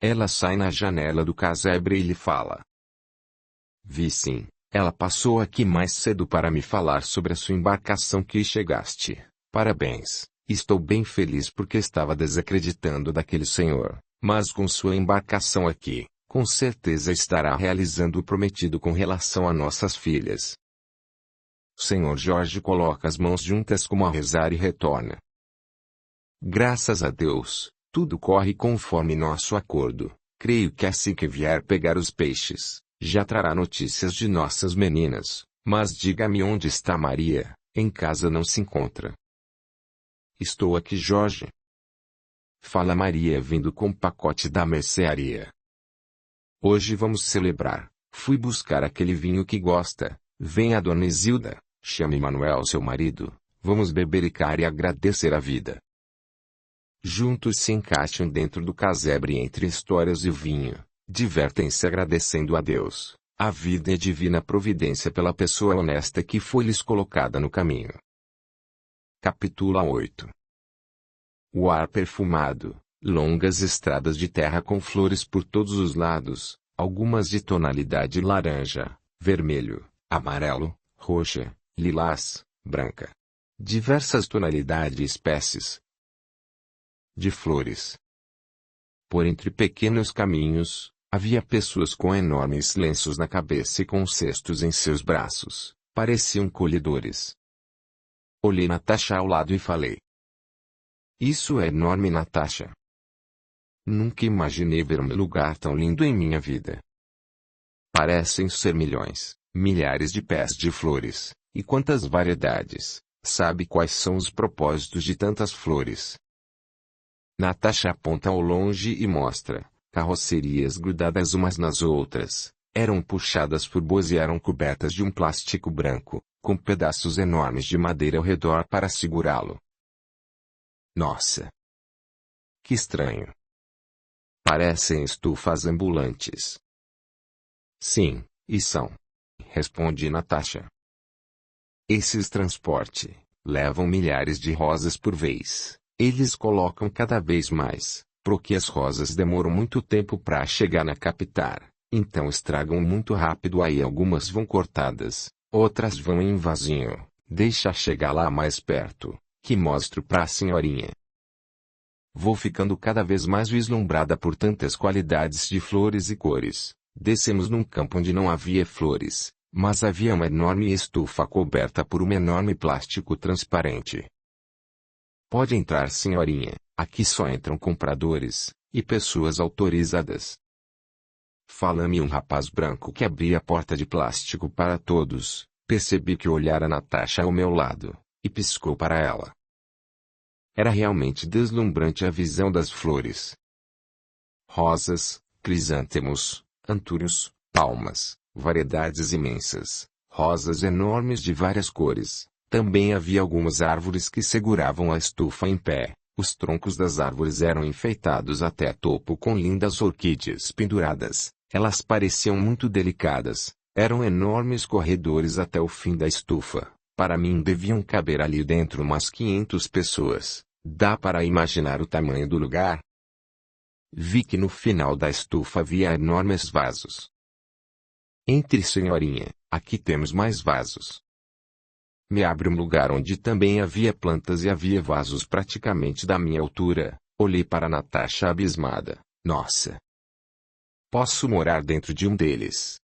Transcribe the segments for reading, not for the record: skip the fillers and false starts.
Ela sai na janela do casebre e lhe fala. Vi sim, ela passou aqui mais cedo para me falar sobre a sua embarcação que chegaste. Parabéns, estou bem feliz porque estava desacreditando daquele senhor, mas com sua embarcação aqui, com certeza estará realizando o prometido com relação a nossas filhas. O Sr. Jorge coloca as mãos juntas como a rezar e retorna. Graças a Deus, tudo corre conforme nosso acordo. Creio que assim que vier pegar os peixes, já trará notícias de nossas meninas. Mas diga-me onde está Maria, em casa não se encontra. Estou aqui, Jorge. Fala Maria vindo com o pacote da mercearia. Hoje vamos celebrar. Fui buscar aquele vinho que gosta. Vem a dona Isilda, chame Manuel seu marido. Vamos bebericar e agradecer a vida. Juntos se encaixam dentro do casebre entre histórias e vinho, divertem-se agradecendo a Deus, a vida e a divina providência pela pessoa honesta que foi-lhes colocada no caminho. Capítulo 8. O ar perfumado, longas estradas de terra com flores por todos os lados, algumas de tonalidade laranja, vermelho, amarelo, roxa, lilás, branca. Diversas tonalidades e espécies de flores. Por entre pequenos caminhos, havia pessoas com enormes lenços na cabeça e com cestos em seus braços, pareciam colhedores. Olhei Natasha ao lado e falei. Isso é enorme, Natasha. Nunca imaginei ver um lugar tão lindo em minha vida. Parecem ser milhões, milhares de pés de flores, e quantas variedades. Sabe quais são os propósitos de tantas flores? Natasha aponta ao longe e mostra, carrocerias grudadas umas nas outras, eram puxadas por bois e eram cobertas de um plástico branco, com pedaços enormes de madeira ao redor para segurá-lo. Nossa! Que estranho! Parecem estufas ambulantes. Sim, e são. Responde Natasha. Esses transporte, levam milhares de rosas por vez. Eles colocam cada vez mais, porque as rosas demoram muito tempo para chegar na capital, então estragam muito rápido aí algumas vão cortadas, outras vão em vasinho, deixa chegar lá mais perto, que mostro pra senhorinha. Vou ficando cada vez mais vislumbrada por tantas qualidades de flores e cores. Descemos num campo onde não havia flores, mas havia uma enorme estufa coberta por um enorme plástico transparente. Pode entrar, senhorinha, aqui só entram compradores, e pessoas autorizadas. Fala-me um rapaz branco que abria a porta de plástico para todos, percebi que olhara Natasha ao meu lado, e piscou para ela. Era realmente deslumbrante a visão das flores. Rosas, crisântemos, antúrios, palmas, variedades imensas, rosas enormes de várias cores. Também havia algumas árvores que seguravam a estufa em pé. Os troncos das árvores eram enfeitados até topo com lindas orquídeas penduradas. Elas pareciam muito delicadas. Eram enormes corredores até o fim da estufa. Para mim deviam caber ali dentro umas 500 pessoas. Dá para imaginar o tamanho do lugar? Vi que no final da estufa havia enormes vasos. Entre, senhorinha, aqui temos mais vasos. Me abre um lugar onde também havia plantas e havia vasos praticamente da minha altura. Olhei para Natasha abismada. Nossa! Posso morar dentro de um deles?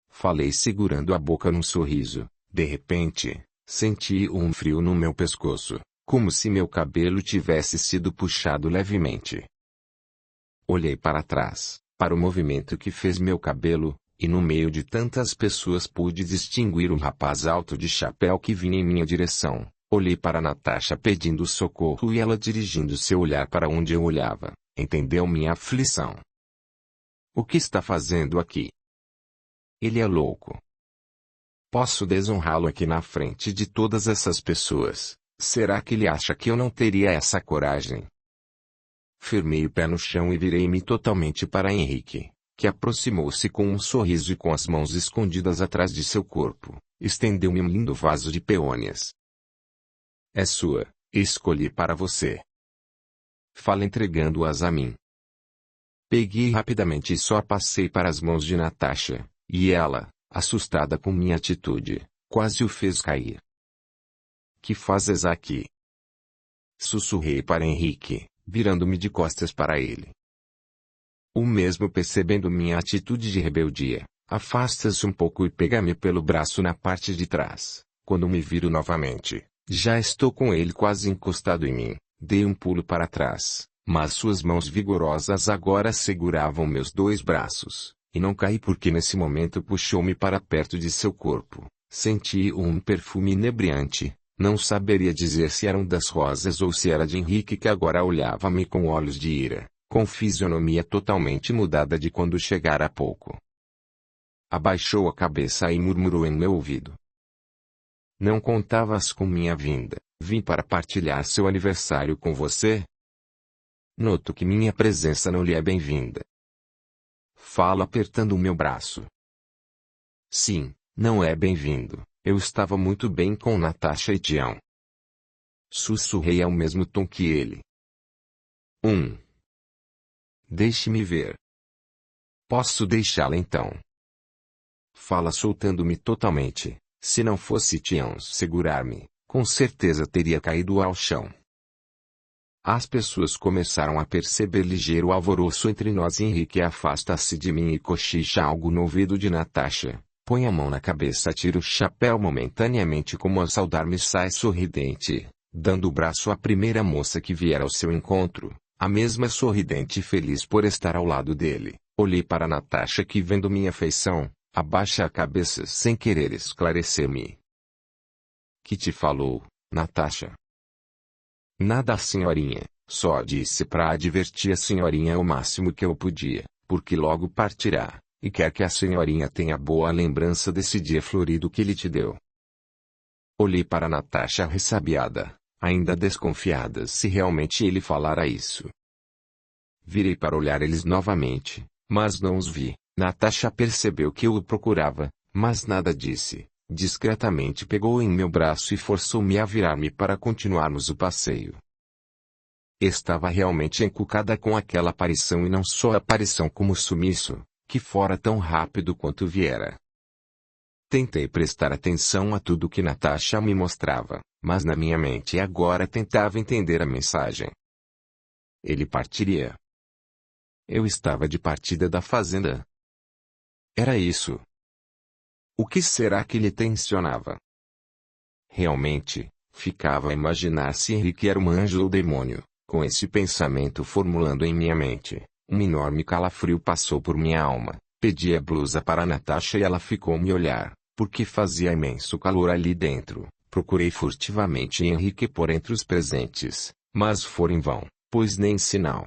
Falei segurando a boca num sorriso. De repente, senti um frio no meu pescoço, como se meu cabelo tivesse sido puxado levemente. Olhei para trás, para o movimento que fez meu cabelo, e no meio de tantas pessoas pude distinguir um rapaz alto de chapéu que vinha em minha direção. Olhei para Natasha pedindo socorro e ela dirigindo seu olhar para onde eu olhava. Entendeu minha aflição. O que está fazendo aqui? Ele é louco. Posso desonrá-lo aqui na frente de todas essas pessoas. Será que ele acha que eu não teria essa coragem? Firmei o pé no chão e virei-me totalmente para Henrique, que aproximou-se com um sorriso e com as mãos escondidas atrás de seu corpo, estendeu-me um lindo vaso de peônias. É sua, escolhi para você. Fala entregando-as a mim. Peguei rapidamente e só a passei para as mãos de Natasha, e ela, assustada com minha atitude, quase o fez cair. Que fazes aqui? Sussurrei para Henrique, virando-me de costas para ele. O mesmo percebendo minha atitude de rebeldia, afasta-se um pouco e pega-me pelo braço na parte de trás. Quando me viro novamente, já estou com ele quase encostado em mim. Dei um pulo para trás, mas suas mãos vigorosas agora seguravam meus dois braços, e não caí porque nesse momento puxou-me para perto de seu corpo. Senti um perfume inebriante, não saberia dizer se eram das rosas ou se era de Henrique que agora olhava-me com olhos de ira, com fisionomia totalmente mudada de quando chegara há pouco. Abaixou a cabeça e murmurou em meu ouvido. Não contavas com minha vinda. Vim para partilhar seu aniversário com você? Noto que minha presença não lhe é bem-vinda. Falo apertando o meu braço. Sim, não é bem-vindo. Eu estava muito bem com Natasha e Tião. Sussurrei ao mesmo tom que ele. Deixe-me ver. Posso deixá-la então? Fala soltando-me totalmente. Se não fosse Tião segurar-me, com certeza teria caído ao chão. As pessoas começaram a perceber ligeiro alvoroço entre nós e Henrique afasta-se de mim e cochicha algo no ouvido de Natasha. Põe a mão na cabeça, tira o chapéu momentaneamente como a saudar-me, sai sorridente, dando o braço à primeira moça que vier ao seu encontro, a mesma sorridente e feliz por estar ao lado dele. Olhei para Natasha que, vendo minha feição, abaixa a cabeça sem querer esclarecer-me. Que te falou, Natasha? Nada, senhorinha, só disse para advertir a senhorinha o máximo que eu podia, porque logo partirá, e quer que a senhorinha tenha boa lembrança desse dia florido que ele te deu. Olhei para Natasha ressabiada, ainda desconfiada se realmente ele falara isso. Virei para olhar eles novamente, mas não os vi. Natasha percebeu que eu o procurava, mas nada disse. Discretamente pegou em meu braço e forçou-me a virar-me para continuarmos o passeio. Estava realmente encucada com aquela aparição, e não só a aparição como o sumiço, que fora tão rápido quanto viera. Tentei prestar atenção a tudo que Natasha me mostrava, mas na minha mente agora tentava entender a mensagem. Ele partiria. Eu estava de partida da fazenda. Era isso. O que será que ele tensionava? Realmente, ficava a imaginar se Henrique era um anjo ou demônio. Com esse pensamento formulando em minha mente, um enorme calafrio passou por minha alma. Pedi a blusa para Natasha e ela ficou me olhar, porque fazia imenso calor ali dentro. Procurei furtivamente Henrique por entre os presentes, mas fora em vão, pois nem sinal.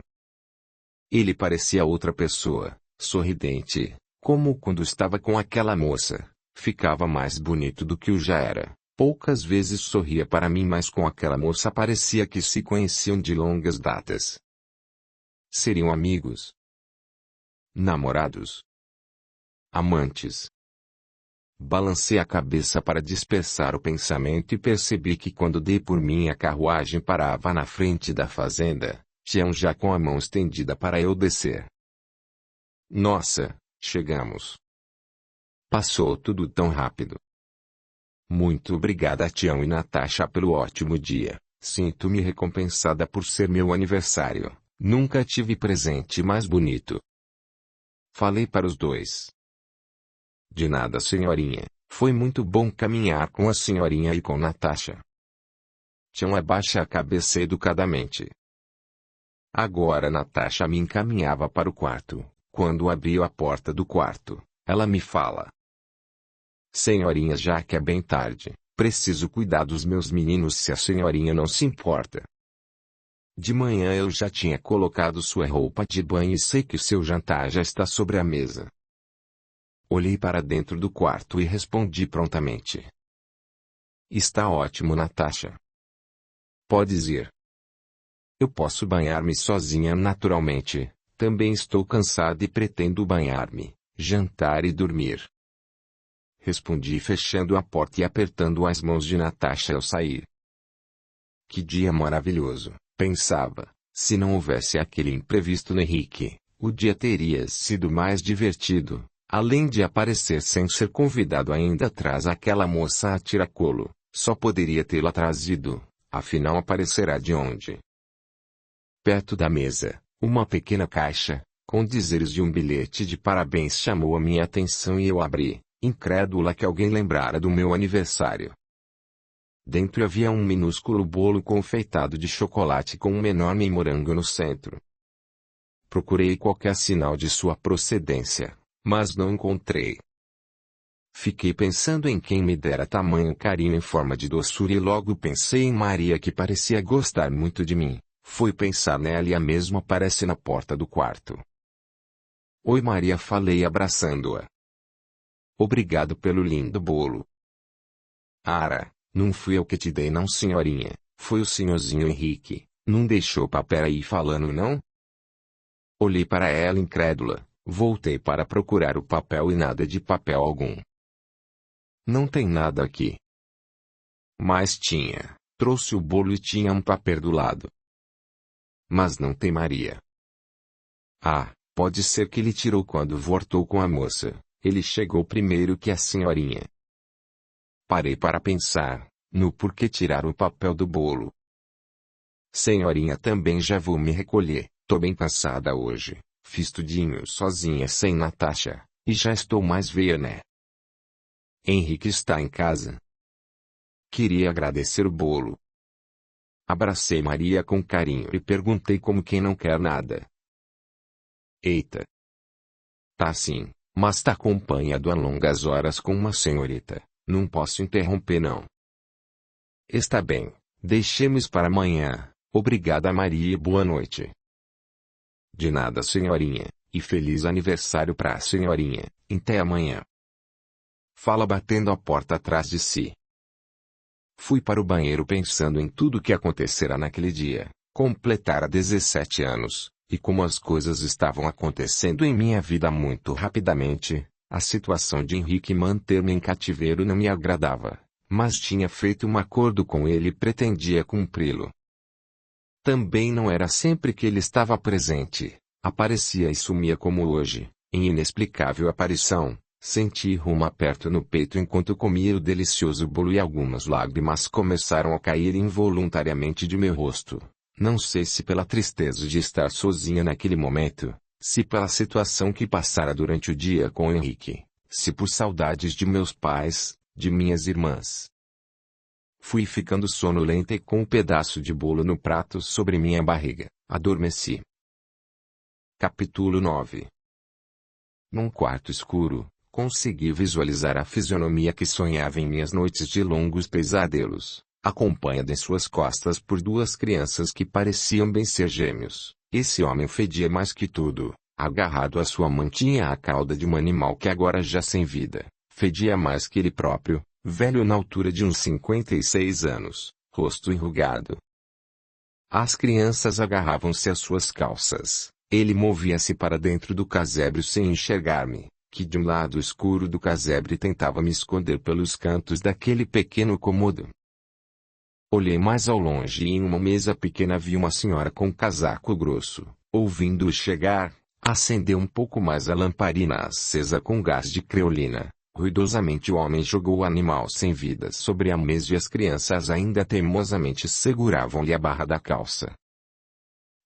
Ele parecia outra pessoa, sorridente, como quando estava com aquela moça. Ficava mais bonito do que o já era. Poucas vezes sorria para mim, mas com aquela moça parecia que se conheciam de longas datas. Seriam amigos? Namorados? Amantes? Balancei a cabeça para dispersar o pensamento e percebi que quando dei por mim a carruagem parava na frente da fazenda, Tião já com a mão estendida para eu descer. Nossa, chegamos. Passou tudo tão rápido. Muito obrigada, Tião e Natasha, pelo ótimo dia. Sinto-me recompensada por ser meu aniversário. Nunca tive presente mais bonito. Falei para os dois. De nada, senhorinha. Foi muito bom caminhar com a senhorinha e com Natasha. Tião abaixa a cabeça educadamente. Agora Natasha me encaminhava para o quarto. Quando abriu a porta do quarto, ela me fala. Senhorinha, já que é bem tarde, preciso cuidar dos meus meninos, se a senhorinha não se importa. De manhã eu já tinha colocado sua roupa de banho e sei que o seu jantar já está sobre a mesa. Olhei para dentro do quarto e respondi prontamente. Está ótimo, Natasha. Podes ir. Eu posso banhar-me sozinha naturalmente. Também estou cansada e pretendo banhar-me, jantar e dormir. Respondi fechando a porta e apertando as mãos de Natasha ao sair. Que dia maravilhoso, pensava, se não houvesse aquele imprevisto no Henrique. O dia teria sido mais divertido. Além de aparecer sem ser convidado ainda traz aquela moça a tiracolo, só poderia tê-la trazido, afinal aparecerá de onde? Perto da mesa, uma pequena caixa, com dizeres de um bilhete de parabéns chamou a minha atenção e eu abri, incrédula que alguém lembrara do meu aniversário. Dentro havia um minúsculo bolo confeitado de chocolate com um enorme morango no centro. Procurei qualquer sinal de sua procedência, mas não encontrei. Fiquei pensando em quem me dera tamanho carinho em forma de doçura e logo pensei em Maria que parecia gostar muito de mim. Fui pensar nela e a mesma aparece na porta do quarto. Oi Maria, falei abraçando-a. Obrigado pelo lindo bolo. Ara, não fui eu que te dei não senhorinha, foi o senhorzinho Henrique, não deixou papel aí falando não? Olhei para ela incrédula, voltei para procurar o papel e nada de papel algum. Não tem nada aqui. Mas tinha, trouxe o bolo e tinha um papel do lado. Mas não tem Maria. Ah, pode ser que ele tirou quando voltou com a moça, ele chegou primeiro que a senhorinha. Parei para pensar, no porquê tirar o papel do bolo. Senhorinha, também já vou me recolher, tô bem cansada hoje, fiz tudinho sozinha sem Natasha, e já estou mais veia né? Henrique está em casa. Queria agradecer o bolo. Abracei Maria com carinho e perguntei como quem não quer nada. Eita! Tá sim, mas tá acompanhado há longas horas com uma senhorita, não posso interromper não. Está bem, deixemos para amanhã, obrigada Maria e boa noite. De nada senhorinha, e feliz aniversário pra senhorinha, até amanhã. Fala batendo a porta atrás de si. Fui para o banheiro pensando em tudo o que acontecera naquele dia, completara 17 anos, e como as coisas estavam acontecendo em minha vida muito rapidamente, a situação de Henrique manter-me em cativeiro não me agradava, mas tinha feito um acordo com ele e pretendia cumpri-lo. Também não era sempre que ele estava presente, aparecia e sumia como hoje, em inexplicável aparição. Senti um aperto no peito enquanto comia o delicioso bolo e algumas lágrimas começaram a cair involuntariamente de meu rosto. Não sei se pela tristeza de estar sozinha naquele momento, se pela situação que passara durante o dia com Henrique, se por saudades de meus pais, de minhas irmãs. Fui ficando sonolenta e com um pedaço de bolo no prato sobre minha barriga, adormeci. Capítulo 9. Num quarto escuro, consegui visualizar a fisionomia que sonhava em minhas noites de longos pesadelos, acompanhada em suas costas por duas crianças que pareciam bem ser gêmeos. Esse homem fedia mais que tudo, agarrado à sua mãe tinha a cauda de um animal que agora já sem vida, fedia mais que ele próprio, velho na altura de uns 56 anos, rosto enrugado. As crianças agarravam-se às suas calças, ele movia-se para dentro do casebre sem enxergar-me, que de um lado escuro do casebre tentava me esconder pelos cantos daquele pequeno cômodo. Olhei mais ao longe e em uma mesa pequena vi uma senhora com casaco grosso. Ouvindo-o chegar, acendeu um pouco mais a lamparina acesa com gás de creolina. Ruidosamente o homem jogou o animal sem vida sobre a mesa e as crianças ainda teimosamente seguravam-lhe a barra da calça.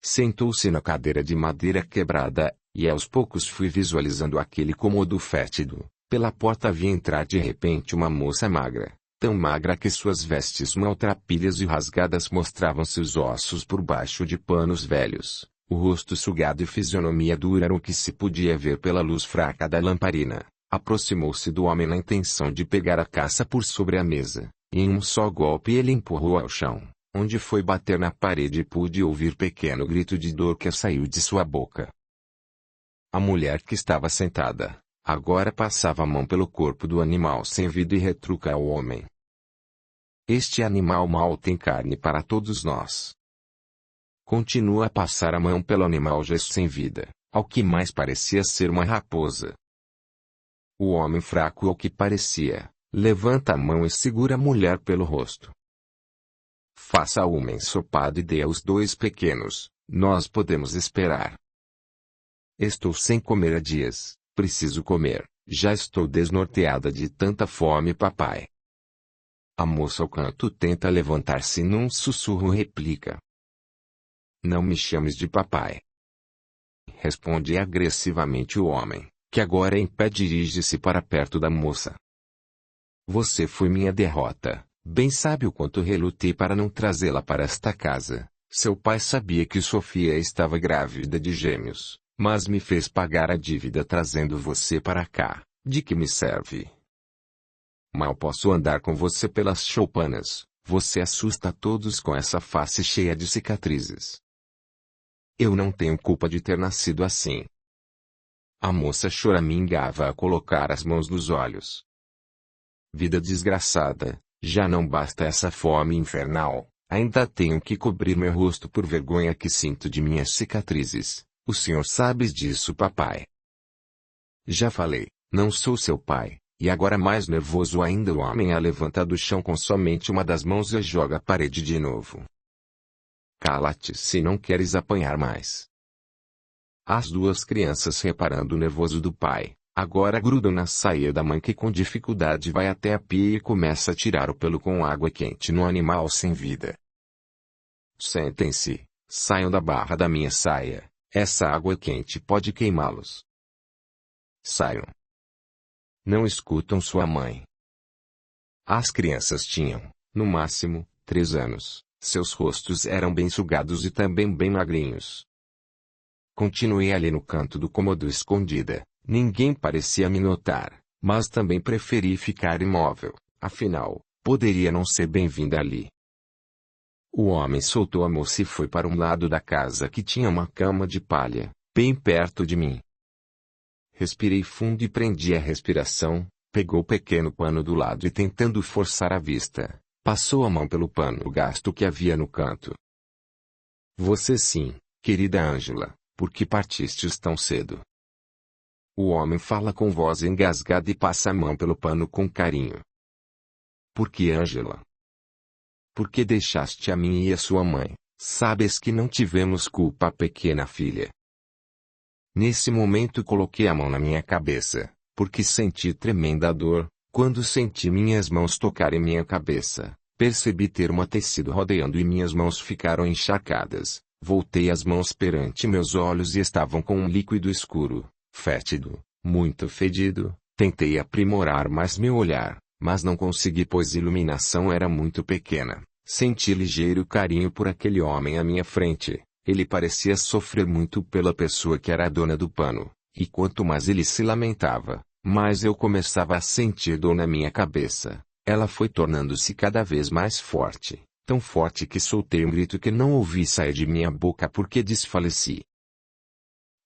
Sentou-se na cadeira de madeira quebrada, e aos poucos fui visualizando aquele cômodo fétido. Pela porta vi entrar de repente uma moça magra, tão magra que suas vestes maltrapilhas e rasgadas mostravam seus ossos por baixo de panos velhos, o rosto sugado e fisionomia dura era o que se podia ver pela luz fraca da lamparina. Aproximou-se do homem na intenção de pegar a caça por sobre a mesa, e em um só golpe ele empurrou ao chão, onde foi bater na parede e pude ouvir pequeno grito de dor que saiu de sua boca. A mulher que estava sentada, agora passava a mão pelo corpo do animal sem vida e retruca ao homem. Este animal mal tem carne para todos nós. Continua a passar a mão pelo animal já sem vida, ao que mais parecia ser uma raposa. O homem fraco ao que parecia, levanta a mão e segura a mulher pelo rosto. Faça uma ensopada e dê aos dois pequenos, nós podemos esperar. Estou sem comer há dias, preciso comer, já estou desnorteada de tanta fome, papai. A moça ao canto tenta levantar-se e num sussurro replica: Não me chames de papai. Responde agressivamente o homem, que agora em pé dirige-se para perto da moça. Você foi minha derrota. Bem sabe o quanto relutei para não trazê-la para esta casa. Seu pai sabia que Sofia estava grávida de gêmeos, mas me fez pagar a dívida trazendo você para cá. De que me serve? Mal posso andar com você pelas choupanas. Você assusta todos com essa face cheia de cicatrizes. Eu não tenho culpa de ter nascido assim. A moça choramingava a colocar as mãos nos olhos. Vida desgraçada, já não basta essa fome infernal, ainda tenho que cobrir meu rosto por vergonha que sinto de minhas cicatrizes. O senhor sabe disso, papai. Já falei, não sou seu pai, e agora mais nervoso ainda o homem a levanta do chão com somente uma das mãos e a joga à parede de novo. Cala-te se não queres apanhar mais. As duas crianças, reparando o nervoso do pai, agora grudam na saia da mãe que com dificuldade vai até a pia e começa a tirar o pelo com água quente no animal sem vida. Sentem-se, saiam da barra da minha saia, essa água quente pode queimá-los. Saiam. Não escutam sua mãe. As crianças tinham, no máximo, 3 anos, seus rostos eram bem sugados e também bem magrinhos. Continuei ali no canto do cômodo escondida. Ninguém parecia me notar, mas também preferi ficar imóvel, afinal, poderia não ser bem-vinda ali. O homem soltou a moça e foi para um lado da casa que tinha uma cama de palha, bem perto de mim. Respirei fundo e prendi a respiração, pegou o pequeno pano do lado e tentando forçar a vista, passou a mão pelo pano gasto que havia no canto. Você sim, querida Ângela, por que partistes tão cedo? O homem fala com voz engasgada e passa a mão pelo pano com carinho. Por que, Ângela? Por que deixaste a mim e a sua mãe? Sabes que não tivemos culpa, pequena filha. Nesse momento coloquei a mão na minha cabeça, porque senti tremenda dor. Quando senti minhas mãos tocarem minha cabeça, percebi ter um tecido rodeando e minhas mãos ficaram encharcadas. Voltei as mãos perante meus olhos e estavam com um líquido escuro. Fétido, muito fedido, tentei aprimorar mais meu olhar, mas não consegui pois a iluminação era muito pequena. Senti ligeiro carinho por aquele homem à minha frente, ele parecia sofrer muito pela pessoa que era a dona do pano, e quanto mais ele se lamentava, mais eu começava a sentir dor na minha cabeça. Ela foi tornando-se cada vez mais forte, tão forte que soltei um grito que não ouvi sair de minha boca porque desfaleci.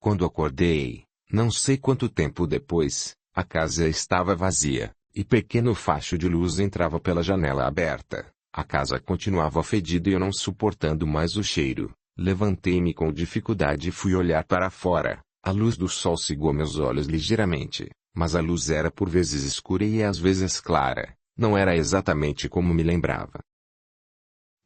Quando acordei, não sei quanto tempo depois, a casa estava vazia, e pequeno facho de luz entrava pela janela aberta. A casa continuava fedida e eu não suportando mais o cheiro, levantei-me com dificuldade e fui olhar para fora. A luz do sol cegou meus olhos ligeiramente, mas a luz era por vezes escura e às vezes clara, não era exatamente como me lembrava.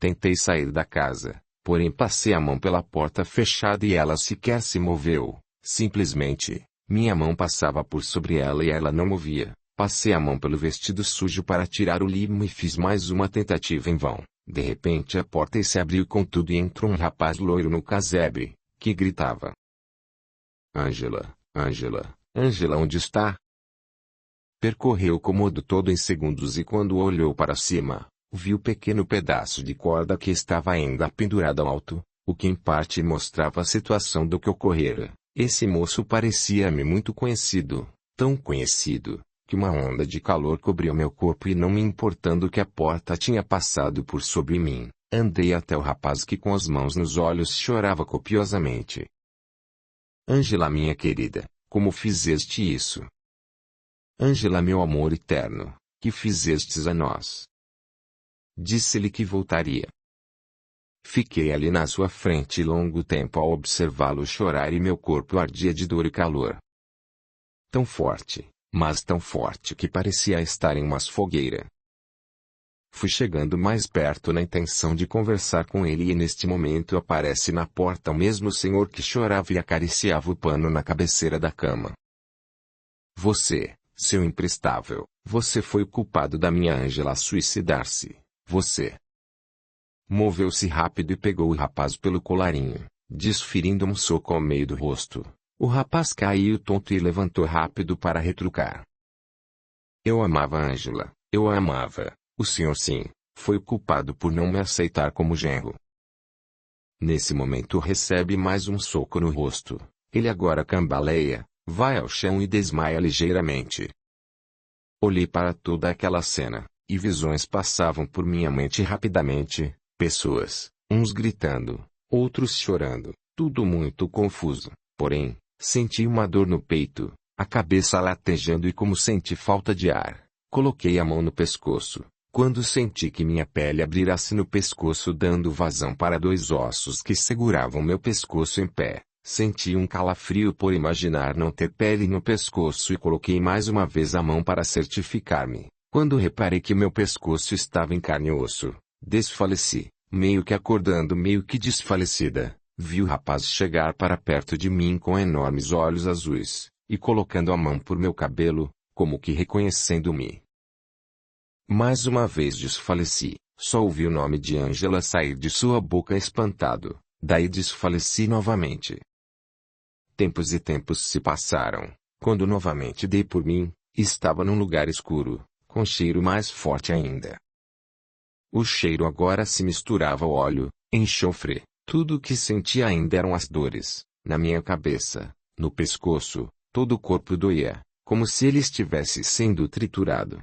Tentei sair da casa, porém passei a mão pela porta fechada e ela sequer se moveu. Simplesmente, minha mão passava por sobre ela e ela não movia. Passei a mão pelo vestido sujo para tirar o limo e fiz mais uma tentativa em vão. De repente a porta se abriu com tudo e entrou um rapaz loiro no casebre, que gritava: Ângela, Ângela, Ângela, onde está? Percorreu o cômodo todo em segundos e quando olhou para cima, viu o pequeno pedaço de corda que estava ainda pendurado ao alto, o que em parte mostrava a situação do que ocorrera. Esse moço parecia-me muito conhecido, tão conhecido, que uma onda de calor cobriu meu corpo e não me importando que a porta tinha passado por sobre mim, andei até o rapaz que com as mãos nos olhos chorava copiosamente. Ângela, minha querida, como fizeste isso? Ângela, meu amor eterno, que fizestes a nós? Disse-lhe que voltaria. Fiquei ali na sua frente longo tempo a observá-lo chorar e meu corpo ardia de dor e calor. Tão forte, mas tão forte que parecia estar em uma fogueira. Fui chegando mais perto na intenção de conversar com ele e neste momento aparece na porta o mesmo senhor que chorava e acariciava o pano na cabeceira da cama. Você, seu imprestável, você foi o culpado da minha Ângela suicidar-se. Você. Moveu-se rápido e pegou o rapaz pelo colarinho, desferindo um soco ao meio do rosto. O rapaz caiu tonto e levantou rápido para retrucar. Eu amava Ângela, eu a amava. O senhor sim, foi o culpado por não me aceitar como genro. Nesse momento recebe mais um soco no rosto. Ele agora cambaleia, vai ao chão e desmaia ligeiramente. Olhei para toda aquela cena, e visões passavam por minha mente rapidamente, pessoas, uns gritando, outros chorando, tudo muito confuso. Porém, senti uma dor no peito, a cabeça latejando e como senti falta de ar, coloquei a mão no pescoço. Quando senti que minha pele abrira-se no pescoço dando vazão para dois ossos que seguravam meu pescoço em pé, senti um calafrio por imaginar não ter pele no pescoço e coloquei mais uma vez a mão para certificar-me. Quando reparei que meu pescoço estava em carne e osso, desfaleci, meio que acordando meio que desfalecida, vi o rapaz chegar para perto de mim com enormes olhos azuis, e colocando a mão por meu cabelo, como que reconhecendo-me. Mais uma vez desfaleci, só ouvi o nome de Ângela sair de sua boca espantado, daí desfaleci novamente. Tempos e tempos se passaram, quando novamente dei por mim, estava num lugar escuro, com cheiro mais forte ainda. O cheiro agora se misturava ao óleo, enxofre, tudo o que sentia ainda eram as dores, na minha cabeça, no pescoço, todo o corpo doía, como se ele estivesse sendo triturado.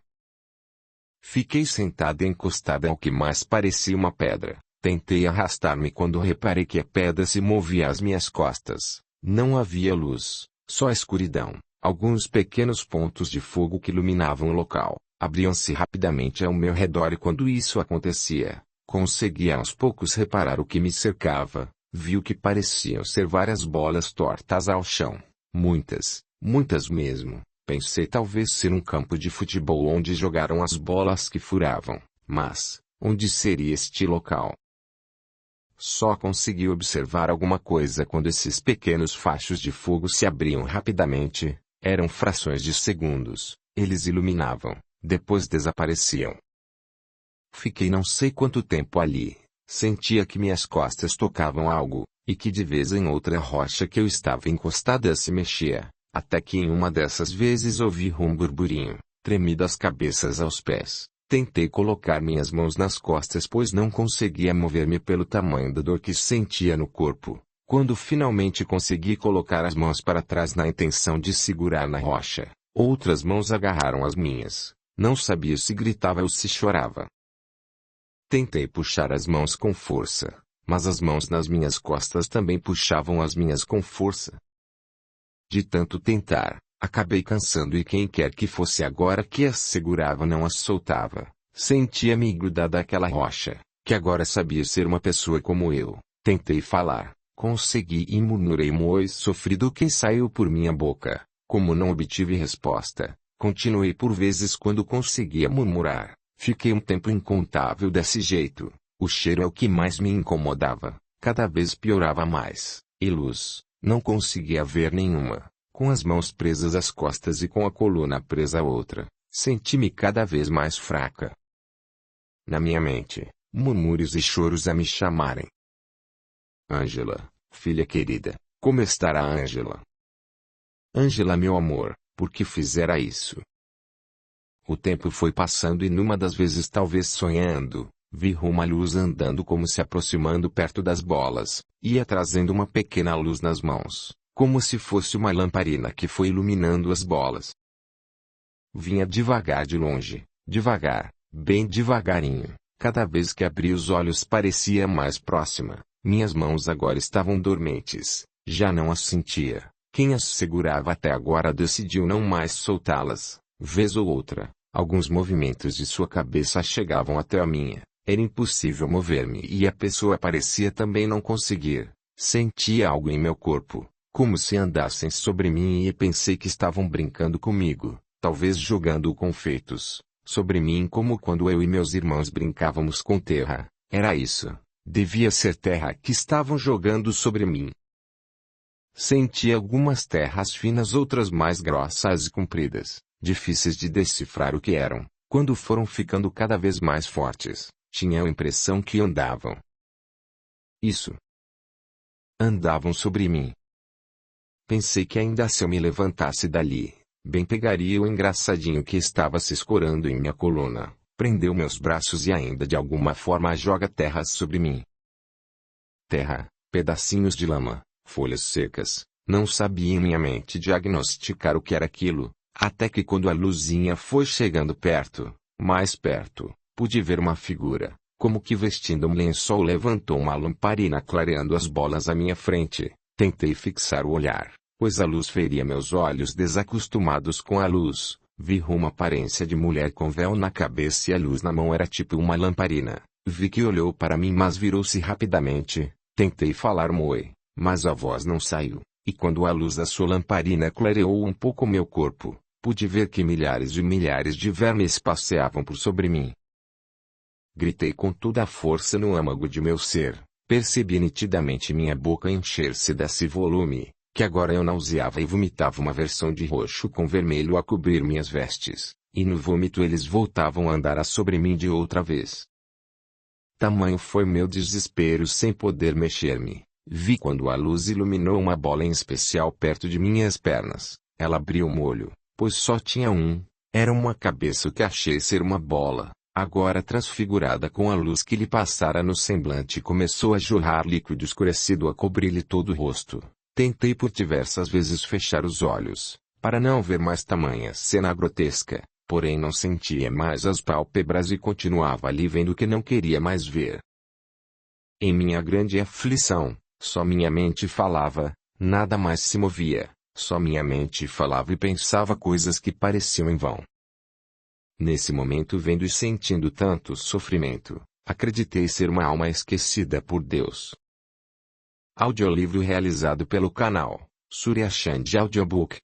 Fiquei sentada encostada ao que mais parecia uma pedra. Tentei arrastar-me quando reparei que a pedra se movia às minhas costas. Não havia luz, só escuridão. Alguns pequenos pontos de fogo que iluminavam o local, abriam-se rapidamente ao meu redor e quando isso acontecia, conseguia aos poucos reparar o que me cercava. Vi o que pareciam ser várias bolas tortas ao chão. Muitas, muitas mesmo. Pensei talvez ser um campo de futebol onde jogaram as bolas que furavam, mas, onde seria este local? Só consegui observar alguma coisa quando esses pequenos fachos de fogo se abriam rapidamente, eram frações de segundos, eles iluminavam, depois desapareciam. Fiquei não sei quanto tempo ali, sentia que minhas costas tocavam algo, e que de vez em outra a rocha que eu estava encostada se mexia. Até que em uma dessas vezes ouvi um burburinho, tremi das cabeças aos pés. Tentei colocar minhas mãos nas costas pois não conseguia mover-me pelo tamanho da dor que sentia no corpo. Quando finalmente consegui colocar as mãos para trás na intenção de segurar na rocha, outras mãos agarraram as minhas. Não sabia se gritava ou se chorava. Tentei puxar as mãos com força, mas as mãos nas minhas costas também puxavam as minhas com força. De tanto tentar, acabei cansando e quem quer que fosse agora que as segurava não as soltava. Sentia-me grudada àquela rocha, que agora sabia ser uma pessoa como eu. Tentei falar, consegui e murmurei um oi sofrido que saiu por minha boca. Como não obtive resposta, continuei por vezes quando conseguia murmurar. Fiquei um tempo incontável desse jeito. O cheiro é o que mais me incomodava. Cada vez piorava mais. E luz. Não conseguia ver nenhuma. Com as mãos presas às costas e com a coluna presa à outra, senti-me cada vez mais fraca. Na minha mente, murmúrios e choros a me chamarem. Ângela, filha querida, como estará Ângela? Ângela, meu amor, por que fizera isso? O tempo foi passando e numa das vezes talvez sonhando, vi uma luz andando como se aproximando perto das bolas, ia trazendo uma pequena luz nas mãos, como se fosse uma lamparina que foi iluminando as bolas. Vinha devagar de longe, devagar, bem devagarinho, cada vez que abri os olhos parecia mais próxima, minhas mãos agora estavam dormentes, já não as sentia, quem as segurava até agora decidiu não mais soltá-las, vez ou outra, alguns movimentos de sua cabeça chegavam até a minha. Era impossível mover-me e a pessoa parecia também não conseguir. Sentia algo em meu corpo, como se andassem sobre mim e pensei que estavam brincando comigo, talvez jogando confeitos. sobre mim como quando eu e meus irmãos brincávamos com terra. Era isso. Devia ser terra que estavam jogando sobre mim. Senti algumas terras finas, outras mais grossas e compridas, difíceis de decifrar o que eram. Quando foram ficando cada vez mais fortes, tinha a impressão que andavam. Isso. Andavam sobre mim. Pensei que ainda se eu me levantasse dali, bem pegaria o engraçadinho que estava se escorando em minha coluna, prendeu meus braços e ainda de alguma forma joga terras sobre mim. Terra, pedacinhos de lama, folhas secas. Não sabia em minha mente diagnosticar o que era aquilo, até que quando a luzinha foi chegando perto, mais perto, pude ver uma figura, como que vestindo um lençol levantou uma lamparina clareando as bolas à minha frente. Tentei fixar o olhar, pois a luz feria meus olhos desacostumados com a luz. Vi uma aparência de mulher com véu na cabeça e a luz na mão era tipo uma lamparina. Vi que olhou para mim mas virou-se rapidamente. Tentei falar um oi, mas a voz não saiu. E quando a luz da sua lamparina clareou um pouco meu corpo, pude ver que milhares de vermes passeavam por sobre mim. Gritei com toda a força no âmago de meu ser. Percebi nitidamente minha boca encher-se desse volume, que agora eu nauseava e vomitava uma versão de roxo com vermelho a cobrir minhas vestes, e no vômito eles voltavam a andar sobre mim de outra vez. Tamanho foi meu desespero sem poder mexer-me. Vi quando a luz iluminou uma bola em especial perto de minhas pernas. Ela abriu um olho, pois só tinha um. Era uma cabeça que achei ser uma bola, agora transfigurada com a luz que lhe passara no semblante e começou a jorrar líquido escurecido a cobrir-lhe todo o rosto. Tentei por diversas vezes fechar os olhos, para não ver mais tamanha cena grotesca, porém não sentia mais as pálpebras e continuava ali vendo o que não queria mais ver. Em minha grande aflição, só minha mente falava, nada mais se movia, só minha mente falava e pensava coisas que pareciam em vão. Nesse momento vendo e sentindo tanto sofrimento, acreditei ser uma alma esquecida por Deus. Audiolivro realizado pelo canal Surya Chand Audiobook.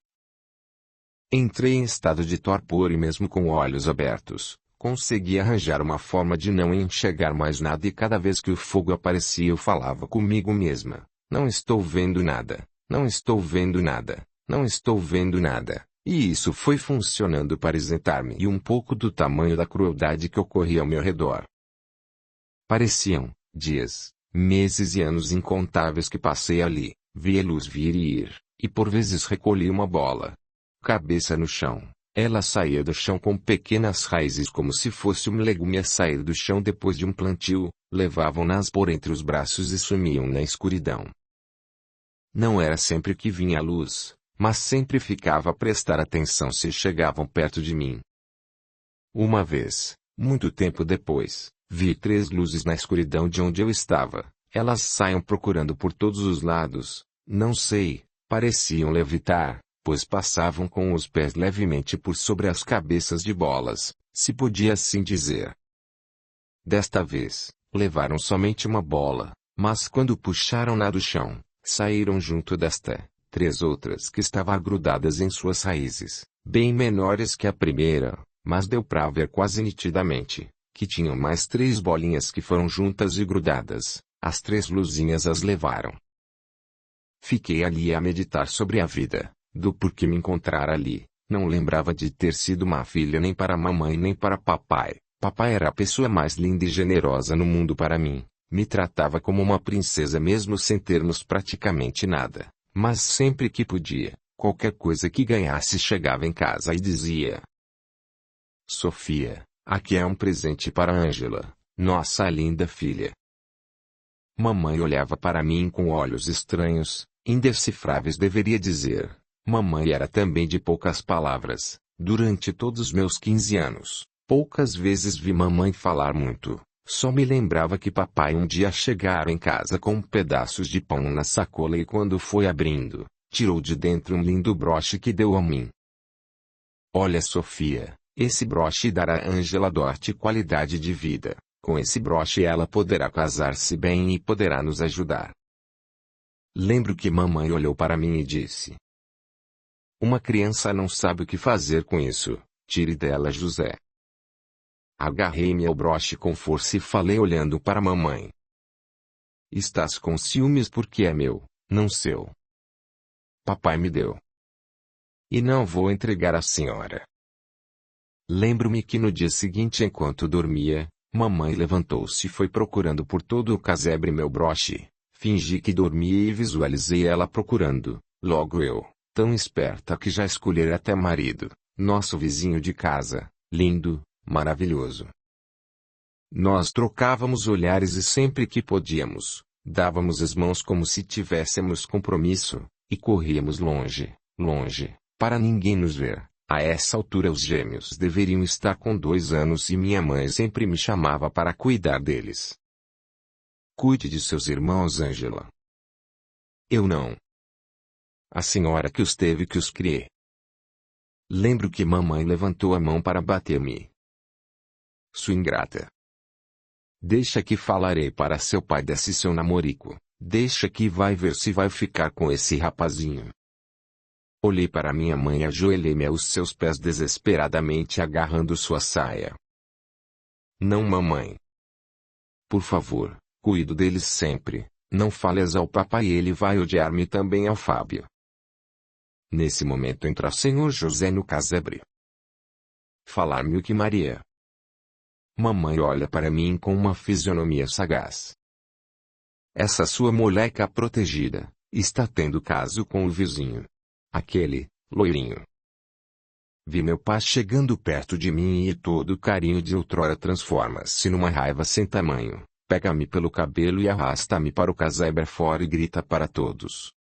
Entrei em estado de torpor e mesmo com olhos abertos, consegui arranjar uma forma de não enxergar mais nada e cada vez que o fogo aparecia eu falava comigo mesma, não estou vendo nada, não estou vendo nada, não estou vendo nada, e isso foi funcionando para isentar-me e um pouco do tamanho da crueldade que ocorria ao meu redor. Pareciam dias, meses e anos incontáveis que passei ali, vi a luz vir e ir, e por vezes recolhi uma bola. Cabeça no chão. Ela saía do chão com pequenas raízes como se fosse um legume a sair do chão depois de um plantio, levavam-nas por entre os braços e sumiam na escuridão. Não era sempre que vinha a luz, mas sempre ficava a prestar atenção se chegavam perto de mim. Uma vez, muito tempo depois, vi 3 luzes na escuridão de onde eu estava. Elas saíam procurando por todos os lados, não sei, pareciam levitar, pois passavam com os pés levemente por sobre as cabeças de bolas, se podia assim dizer. Desta vez, levaram somente uma bola, mas quando puxaram-na do chão, saíram junto desta, 3 outras que estavam grudadas em suas raízes, bem menores que a primeira, mas deu para ver quase nitidamente, que tinham mais 3 bolinhas que foram juntas e grudadas, as 3 luzinhas as levaram. Fiquei ali a meditar sobre a vida. Do porquê me encontrar ali, não lembrava de ter sido uma filha nem para mamãe nem para papai. Papai era a pessoa mais linda e generosa no mundo para mim, me tratava como uma princesa mesmo sem termos praticamente nada, mas sempre que podia, qualquer coisa que ganhasse chegava em casa e dizia: Sofia, aqui é um presente para Ângela, nossa linda filha. Mamãe olhava para mim com olhos estranhos, indecifráveis deveria dizer. Mamãe era também de poucas palavras. Durante todos os meus 15 anos, poucas vezes vi mamãe falar muito. Só me lembrava que papai um dia chegara em casa com pedaços de pão na sacola e quando foi abrindo, tirou de dentro um lindo broche que deu a mim. Olha Sofia, esse broche dará a Ângela dote qualidade de vida. Com esse broche ela poderá casar-se bem e poderá nos ajudar. Lembro que mamãe olhou para mim e disse: Uma criança não sabe o que fazer com isso, tire dela José. Agarrei-me ao broche com força e falei olhando para mamãe. Estás com ciúmes porque é meu, não seu. Papai me deu. E não vou entregar à senhora. Lembro-me que no dia seguinte, enquanto dormia, mamãe levantou-se e foi procurando por todo o casebre meu broche. Fingi que dormia e visualizei ela procurando. Logo eu, tão esperta que já escolhera até marido, nosso vizinho de casa, lindo, maravilhoso. Nós trocávamos olhares e sempre que podíamos, dávamos as mãos como se tivéssemos compromisso, e corríamos longe, longe, para ninguém nos ver. A essa altura os gêmeos deveriam estar com 2 anos e minha mãe sempre me chamava para cuidar deles. Cuide de seus irmãos, Ângela. Eu não. A senhora que os teve que os criei. Lembro que mamãe levantou a mão para bater-me. Sua ingrata. Deixa que falarei para seu pai desse seu namorico. Deixa que vai ver se vai ficar com esse rapazinho. Olhei para minha mãe e ajoelhei-me aos seus pés desesperadamente agarrando sua saia. Não, mamãe. Por favor, cuido deles sempre. Não fales ao papai, ele vai odiar-me também ao Fábio. Nesse momento entra o senhor José no casebre. Falar-me o que Maria. Mamãe olha para mim com uma fisionomia sagaz. Essa sua moleca protegida, está tendo caso com o vizinho. Aquele, loirinho. Vi meu pai chegando perto de mim e todo o carinho de outrora transforma-se numa raiva sem tamanho. Pega-me pelo cabelo e arrasta-me para o casebre fora e grita para todos.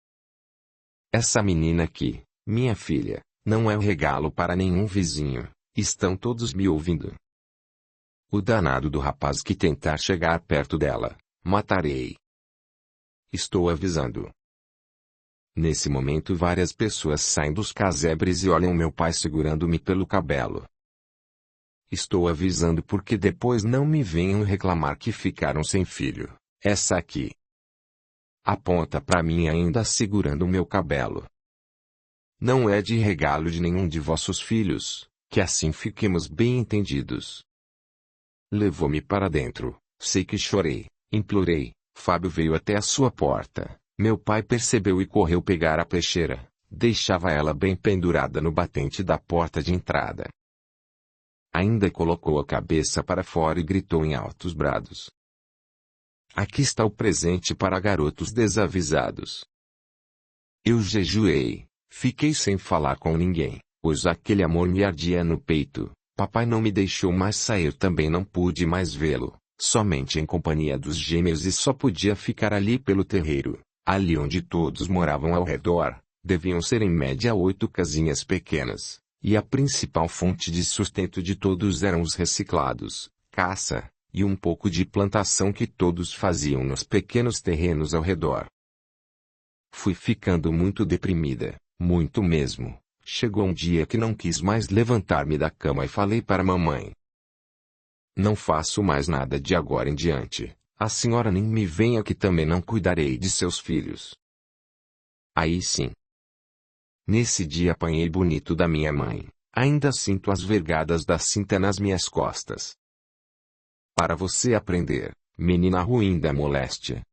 Essa menina aqui, minha filha, não é um regalo para nenhum vizinho. Estão todos me ouvindo. O danado do rapaz que tentar chegar perto dela, matarei. Estou avisando. Nesse momento várias pessoas saem dos casebres e olham meu pai segurando-me pelo cabelo. Estou avisando porque depois não me venham reclamar que ficaram sem filho. Essa aqui. Aponta para mim ainda segurando o meu cabelo. Não é de regalo de nenhum de vossos filhos, que assim fiquemos bem entendidos. Levou-me para dentro, sei que chorei, implorei, Fábio veio até a sua porta. Meu pai percebeu e correu pegar a peixeira, deixava ela bem pendurada no batente da porta de entrada. Ainda colocou a cabeça para fora e gritou em altos brados. Aqui está o presente para garotos desavisados. Eu jejuei, fiquei sem falar com ninguém, pois aquele amor me ardia no peito. Papai não me deixou mais sair, também não pude mais vê-lo, somente em companhia dos gêmeos e só podia ficar ali pelo terreiro. Ali onde todos moravam ao redor, deviam ser em média 8 casinhas pequenas, e a principal fonte de sustento de todos eram os reciclados, caça, e um pouco de plantação que todos faziam nos pequenos terrenos ao redor. Fui ficando muito deprimida, muito mesmo. Chegou um dia que não quis mais levantar-me da cama e falei para mamãe. Não faço mais nada de agora em diante. A senhora nem me venha que também não cuidarei de seus filhos. Aí sim. Nesse dia apanhei bonito da minha mãe. Ainda sinto as vergadas da cinta nas minhas costas. Para você aprender, menina ruim da moléstia.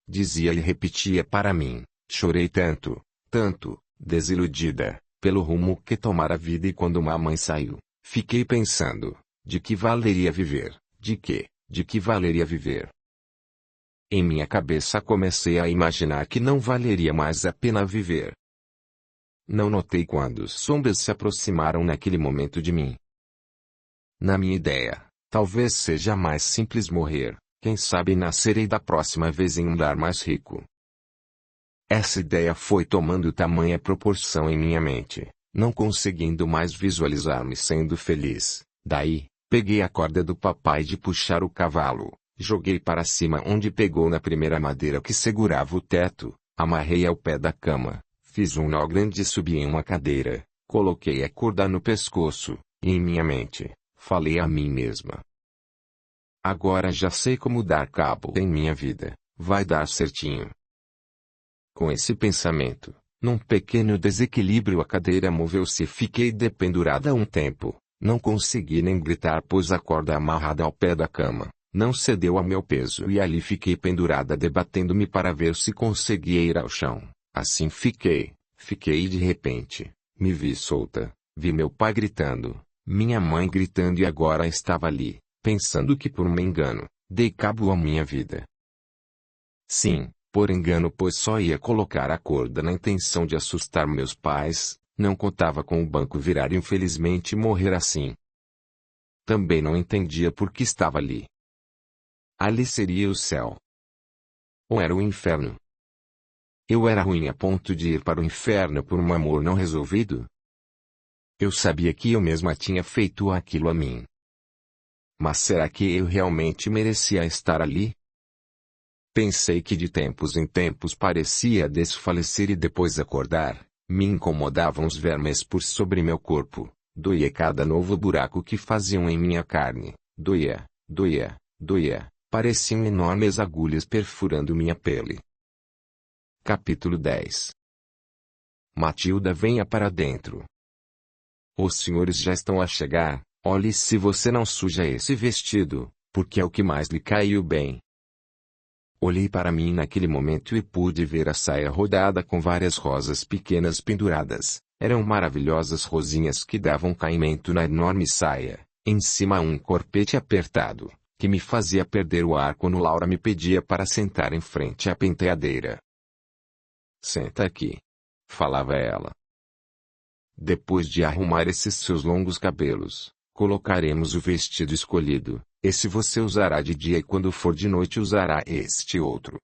Dizia e repetia para mim. Chorei tanto, tanto, desiludida, pelo rumo que tomara a vida e quando mamãe saiu, fiquei pensando, de que valeria viver, de que valeria viver? Em minha cabeça comecei a imaginar que não valeria mais a pena viver. Não notei quando sombras se aproximaram naquele momento de mim. Na minha ideia, talvez seja mais simples morrer, quem sabe nascerei da próxima vez em um lar mais rico. Essa ideia foi tomando tamanha proporção em minha mente, não conseguindo mais visualizar-me sendo feliz. Daí, peguei a corda do papai de puxar o cavalo, joguei para cima onde pegou na primeira madeira que segurava o teto, amarrei ao pé da cama, fiz um nó grande e subi em uma cadeira, coloquei a corda no pescoço, e em minha mente, falei a mim mesma. Agora já sei como dar cabo em minha vida, vai dar certinho. Com esse pensamento, num pequeno desequilíbrio a cadeira moveu-se e fiquei dependurada um tempo. Não consegui nem gritar pois a corda amarrada ao pé da cama não cedeu ao meu peso e ali fiquei pendurada debatendo-me para ver se conseguia ir ao chão. Assim fiquei e de repente, me vi solta, vi meu pai gritando, minha mãe gritando e agora estava ali, pensando que por um engano, dei cabo à minha vida. Sim, por engano pois só ia colocar a corda na intenção de assustar meus pais, não contava com o banco virar e infelizmente morrer assim. Também não entendia por que estava ali. Ali seria o céu. Ou era o inferno? Eu era ruim a ponto de ir para o inferno por um amor não resolvido? Eu sabia que eu mesma tinha feito aquilo a mim. Mas será que eu realmente merecia estar ali? Pensei que de tempos em tempos parecia desfalecer e depois acordar. Me incomodavam os vermes por sobre meu corpo. Doía cada novo buraco que faziam em minha carne. Doía. Pareciam enormes agulhas perfurando minha pele. Capítulo 10. Matilda, venha para dentro. Os senhores já estão a chegar. Olhe se você não suja esse vestido, porque é o que mais lhe caiu bem. Olhei para mim naquele momento e pude ver a saia rodada com várias rosas pequenas penduradas. Eram maravilhosas rosinhas que davam caimento na enorme saia. Em cima um corpete apertado, que me fazia perder o ar quando Laura me pedia para sentar em frente à penteadeira. Senta aqui, falava ela. Depois de arrumar esses seus longos cabelos, colocaremos o vestido escolhido. Esse você usará de dia e quando for de noite usará este outro.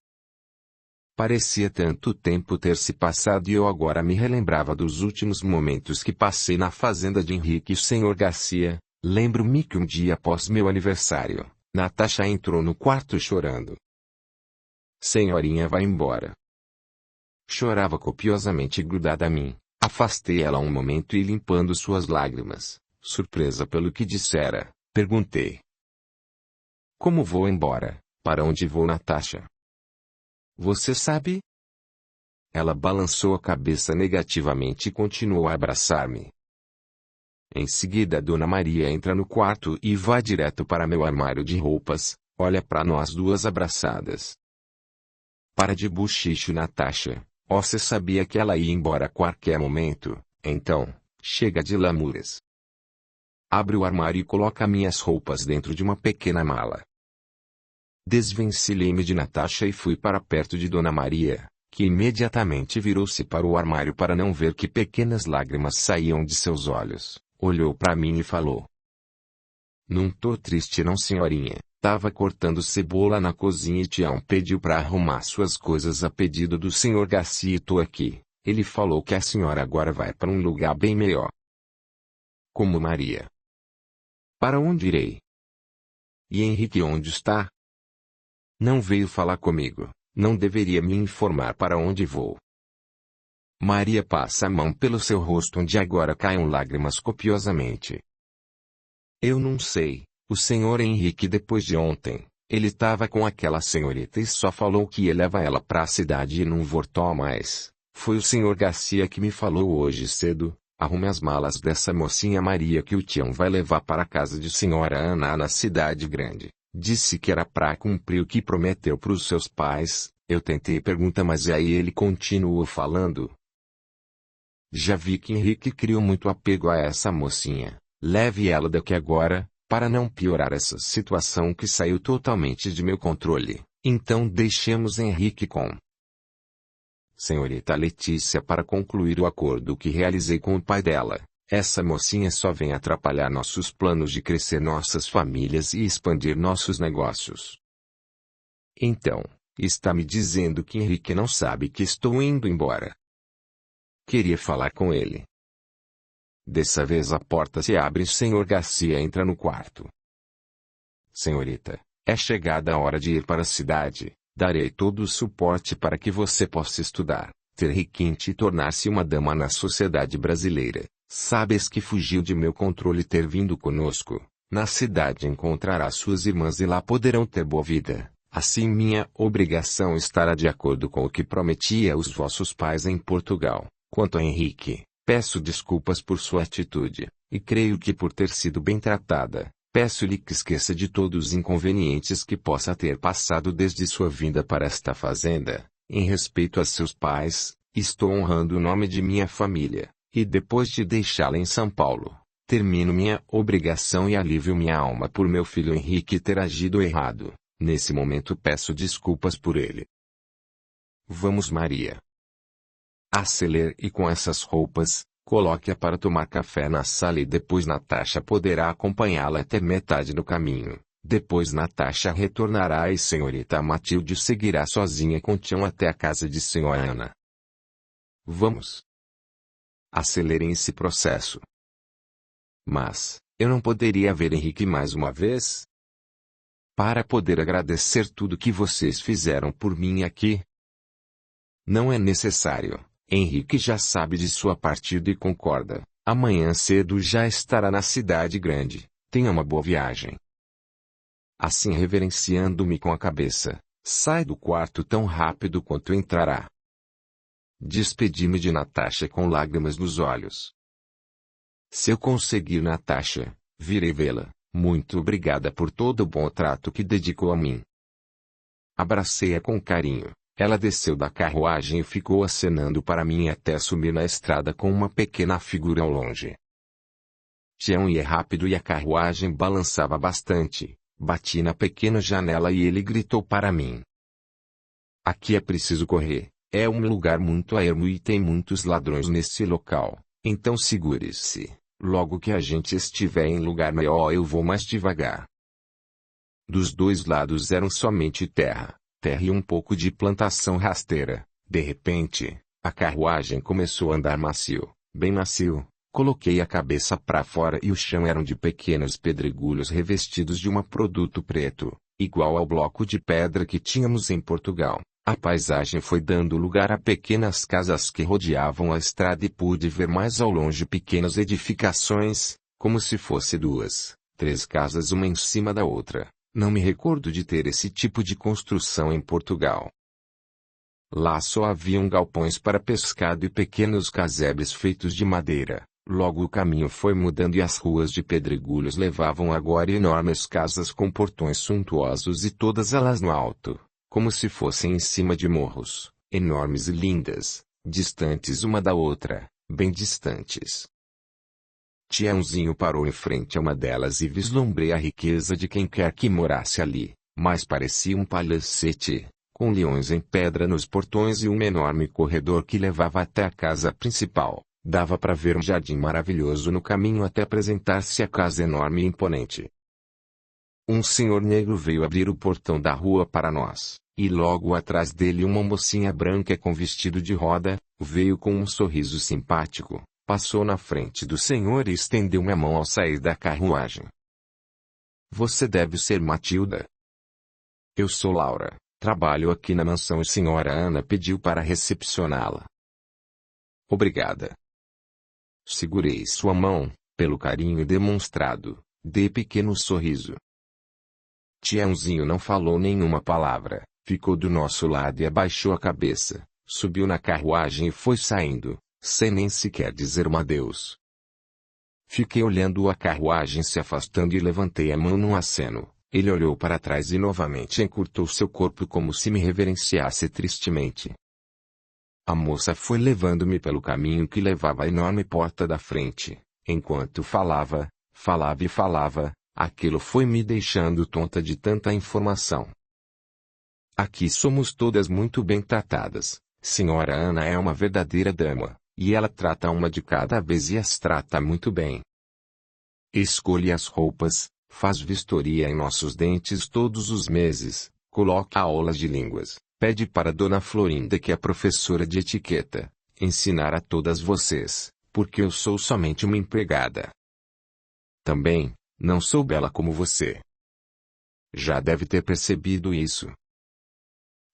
Parecia tanto tempo ter se passado e eu agora me relembrava dos últimos momentos que passei na fazenda de Henrique e o Sr. Garcia. Lembro-me que um dia após meu aniversário, Natasha entrou no quarto chorando. Senhorinha, vá embora. Chorava copiosamente grudada a mim. Afastei ela um momento e limpando suas lágrimas, surpresa pelo que dissera, perguntei. Como vou embora? Para onde vou, Natasha? Você sabe? Ela balançou a cabeça negativamente e continuou a abraçar-me. Em seguida Dona Maria entra no quarto e vai direto para meu armário de roupas, olha para nós duas abraçadas. Para de buchicho, Natasha. Você sabia que ela ia embora a qualquer momento, então, chega de lamúrias. Abre o armário e coloca minhas roupas dentro de uma pequena mala. Desvencilhei-me de Natasha e fui para perto de Dona Maria, que imediatamente virou-se para o armário para não ver que pequenas lágrimas saíam de seus olhos. Olhou para mim e falou. Não tô triste não, senhorinha. Tava cortando cebola na cozinha e Tião pediu para arrumar suas coisas a pedido do Sr. Garcia e tô aqui. Ele falou que a senhora agora vai para um lugar bem melhor. Como, Maria? Para onde irei? E Henrique onde está? Não veio falar comigo. Não deveria me informar para onde vou. Maria passa a mão pelo seu rosto onde agora caem lágrimas copiosamente. Eu não sei, o senhor Henrique depois de ontem, ele estava com aquela senhorita e só falou que ia levar ela para a cidade e não voltou mais. Foi o senhor Garcia que me falou hoje cedo, arrume as malas dessa mocinha Maria que o Tião vai levar para a casa de senhora Ana na cidade grande. Disse que era para cumprir o que prometeu para os seus pais. Eu tentei perguntar mas aí ele continuou falando. Já vi que Henrique criou muito apego a essa mocinha. Leve ela daqui agora, para não piorar essa situação que saiu totalmente de meu controle. Então deixemos Henrique com senhorita Letícia para concluir o acordo que realizei com o pai dela. Essa mocinha só vem atrapalhar nossos planos de crescer nossas famílias e expandir nossos negócios. Então, está me dizendo que Henrique não sabe que estou indo embora. Queria falar com ele. Dessa vez a porta se abre e o Sr. Garcia entra no quarto. Senhorita, é chegada a hora de ir para a cidade. Darei todo o suporte para que você possa estudar, ter requinte e tornar-se uma dama na sociedade brasileira. Sabes que fugiu de meu controle ter vindo conosco. Na cidade encontrará suas irmãs e lá poderão ter boa vida. Assim minha obrigação estará de acordo com o que prometi aos vossos pais em Portugal. Quanto a Henrique, peço desculpas por sua atitude. E creio que por ter sido bem tratada, peço-lhe que esqueça de todos os inconvenientes que possa ter passado desde sua vinda para esta fazenda. Em respeito a seus pais, estou honrando o nome de minha família, e depois de deixá-la em São Paulo, termino minha obrigação e alivio minha alma por meu filho Henrique ter agido errado. Nesse momento peço desculpas por ele. Vamos, Maria. Acelere e com essas roupas, coloque-a para tomar café na sala e depois Natasha poderá acompanhá-la até metade do caminho. Depois Natasha retornará e senhorita Matilde seguirá sozinha com Tião até a casa de senhora Ana. Vamos. Acelerem esse processo. Mas, eu não poderia ver Henrique mais uma vez? Para poder agradecer tudo que vocês fizeram por mim aqui? Não é necessário. Henrique já sabe de sua partida e concorda. Amanhã cedo já estará na cidade grande. Tenha uma boa viagem. Assim reverenciando-me com a cabeça, sai do quarto tão rápido quanto entrará. Despedi-me de Natasha com lágrimas nos olhos. Se eu conseguir, Natasha, virei vê-la. Muito obrigada por todo o bom trato que dedicou a mim. Abracei-a com carinho. Ela desceu da carruagem e ficou acenando para mim até sumir na estrada com uma pequena figura ao longe. Tião ia rápido e a carruagem balançava bastante. Bati na pequena janela e ele gritou para mim. Aqui é preciso correr. É um lugar muito ermo e tem muitos ladrões nesse local. Então segure-se. Logo que a gente estiver em lugar maior eu vou mais devagar. Dos dois lados eram somente terra e um pouco de plantação rasteira. De repente, a carruagem começou a andar macio, bem macio. Coloquei a cabeça para fora e o chão eram de pequenos pedregulhos revestidos de um produto preto, igual ao bloco de pedra que tínhamos em Portugal. A paisagem foi dando lugar a pequenas casas que rodeavam a estrada e pude ver mais ao longe pequenas edificações, como se fosse duas, três casas uma em cima da outra. Não me recordo de ter esse tipo de construção em Portugal. Lá só haviam galpões para pescado e pequenos casebres feitos de madeira. Logo o caminho foi mudando e as ruas de pedregulhos levavam agora enormes casas com portões suntuosos e todas elas no alto, como se fossem em cima de morros, enormes e lindas, distantes uma da outra, bem distantes. Tiãozinho parou em frente a uma delas e vislumbrei a riqueza de quem quer que morasse ali, mas parecia um palacete, com leões em pedra nos portões e um enorme corredor que levava até a casa principal. Dava para ver um jardim maravilhoso no caminho até apresentar-se a casa enorme e imponente. Um senhor negro veio abrir o portão da rua para nós, e logo atrás dele uma mocinha branca com vestido de roda, veio com um sorriso simpático. Passou na frente do senhor e estendeu-me a mão ao sair da carruagem. Você deve ser Matilda. Eu sou Laura, trabalho aqui na mansão e senhora Ana pediu para recepcioná-la. Obrigada. Segurei sua mão, pelo carinho demonstrado, dei pequeno sorriso. Tiãozinho não falou nenhuma palavra, ficou do nosso lado e abaixou a cabeça, subiu na carruagem e foi saindo. Sem nem sequer dizer um adeus. Fiquei olhando a carruagem se afastando e levantei a mão num aceno. Ele olhou para trás e novamente encurtou seu corpo como se me reverenciasse tristemente. A moça foi levando-me pelo caminho que levava à enorme porta da frente. Enquanto falava e falava, aquilo foi me deixando tonta de tanta informação. Aqui somos todas muito bem tratadas. Senhora Ana é uma verdadeira dama. E ela trata uma de cada vez e as trata muito bem. Escolhe as roupas, faz vistoria em nossos dentes todos os meses, coloca aulas de línguas, pede para Dona Florinda que é professora de etiqueta, ensinar a todas vocês, porque eu sou somente uma empregada. Também, não sou bela como você. Já deve ter percebido isso.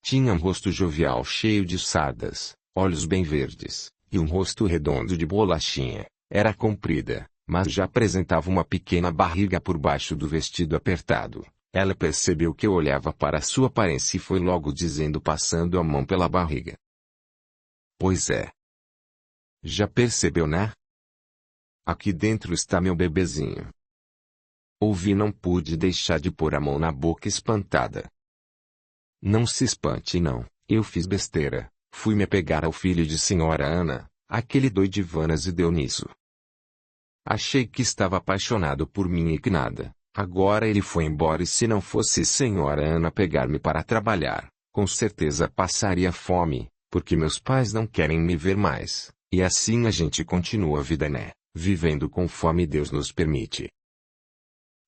Tinha um rosto jovial cheio de sardas, olhos bem verdes. E um rosto redondo de bolachinha. Era comprida, mas já apresentava uma pequena barriga por baixo do vestido apertado. Ela percebeu que eu olhava para sua aparência e foi logo dizendo passando a mão pela barriga. Pois é. Já percebeu, né? aqui dentro está meu bebezinho. Ouvi e não pude deixar de pôr a mão na boca espantada. Não se espante não, eu fiz besteira, fui me apegar ao filho de senhora Ana, aquele doidivanas e deu nisso. Achei que estava apaixonado por mim e que nada, agora ele foi embora e se não fosse senhora Ana pegar-me para trabalhar, com certeza passaria fome, porque meus pais não querem me ver mais, e assim a gente continua a vida né, vivendo conforme Deus nos permite.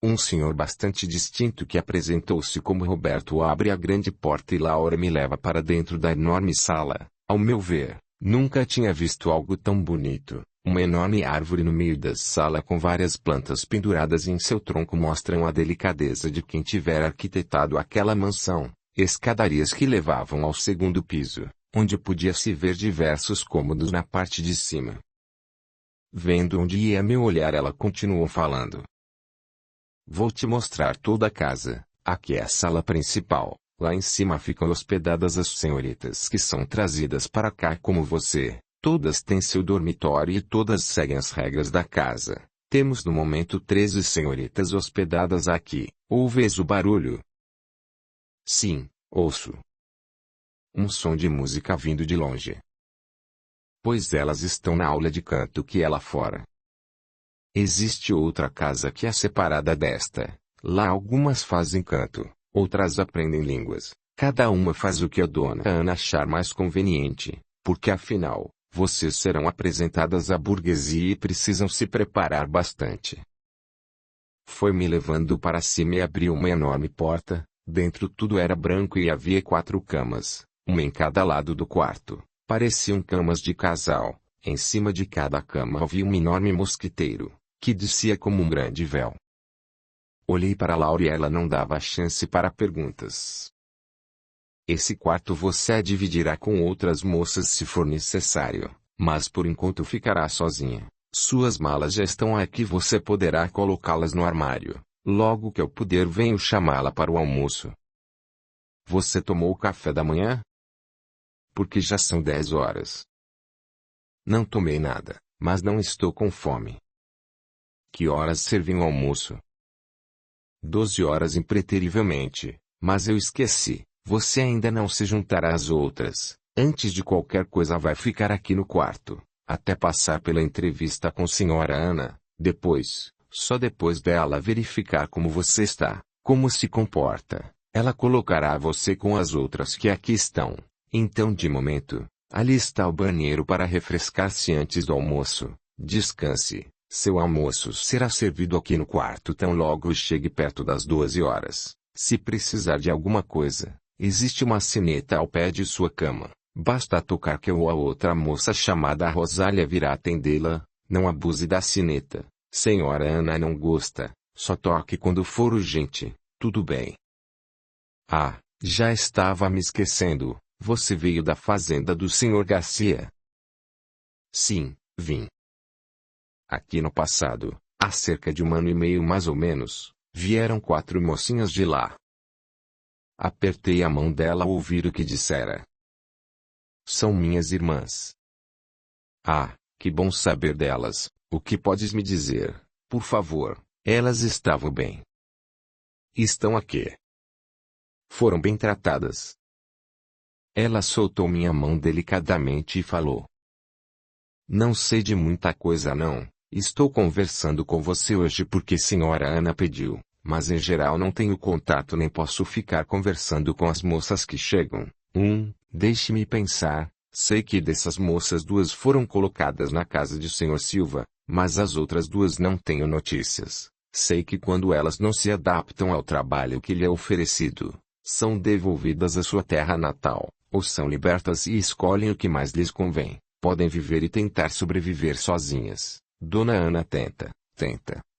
Um senhor bastante distinto que apresentou-se como Roberto abre a grande porta e Laura me leva para dentro da enorme sala. Ao meu ver, nunca tinha visto algo tão bonito. Uma enorme árvore no meio da sala com várias plantas penduradas em seu tronco mostram a delicadeza de quem tiver arquitetado aquela mansão. Escadarias que levavam ao segundo piso, onde podia-se ver diversos cômodos na parte de cima. Vendo onde ia meu olhar, ela continuou falando. Vou te mostrar toda a casa. Aqui é a sala principal. Lá em cima ficam hospedadas as senhoritas que são trazidas para cá como você. Todas têm seu dormitório e todas seguem as regras da casa. Temos no momento 13 senhoritas hospedadas aqui. Ouves o barulho? Sim, ouço. Um som de música vindo de longe. Pois elas estão na aula de canto que é lá fora. Existe outra casa que é separada desta. Lá algumas fazem canto, outras aprendem línguas. Cada uma faz o que a dona Ana achar mais conveniente, porque afinal, vocês serão apresentadas à burguesia e precisam se preparar bastante. Foi me levando para cima e abriu uma enorme porta. Dentro tudo era branco e havia 4 camas, uma em cada lado do quarto. Pareciam camas de casal. Em cima de cada cama havia um enorme mosquiteiro, que descia como um grande véu. Olhei para Laura e ela não dava chance para perguntas. Esse quarto você dividirá com outras moças se for necessário, mas por enquanto ficará sozinha. Suas malas já estão aqui, você poderá colocá-las no armário. Logo que eu puder venho chamá-la para o almoço. Você tomou o café da manhã? Porque já são 10 horas. Não tomei nada, mas não estou com fome. Que horas servem o almoço? 12 horas impreterivelmente, mas eu esqueci. Você ainda não se juntará às outras. Antes de qualquer coisa vai ficar aqui no quarto, até passar pela entrevista com senhora Ana. Depois, só depois dela verificar como você está, como se comporta, ela colocará você com as outras que aqui estão. Então de momento, ali está o banheiro para refrescar-se antes do almoço. Descanse. Seu almoço será servido aqui no quarto tão logo chegue perto das 12 horas. Se precisar de alguma coisa, existe uma sineta ao pé de sua cama. Basta tocar que eu ou a outra moça chamada Rosália virá atendê-la. Não abuse da sineta. Senhora Ana não gosta. Só toque quando for urgente. Tudo bem? Ah, já estava me esquecendo. Você veio da fazenda do Sr. Garcia? Sim, vim. Aqui no passado, há cerca de 1 ano e meio mais ou menos, vieram 4 mocinhas de lá. Apertei a mão dela ao ouvir o que dissera. São minhas irmãs. Ah, que bom saber delas. O que podes me dizer, por favor? Elas estavam bem. Estão aqui. Foram bem tratadas. Ela soltou minha mão delicadamente e falou. Não sei de muita coisa não. Estou conversando com você hoje porque senhora Ana pediu, mas em geral não tenho contato nem posso ficar conversando com as moças que chegam. Deixe-me pensar. Sei que dessas moças 2 foram colocadas na casa de senhor Silva, mas as outras 2 não tenho notícias. Sei que quando elas não se adaptam ao trabalho que lhe é oferecido, são devolvidas à sua terra natal, ou são libertas e escolhem o que mais lhes convém. Podem viver e tentar sobreviver sozinhas. Dona Ana tenta,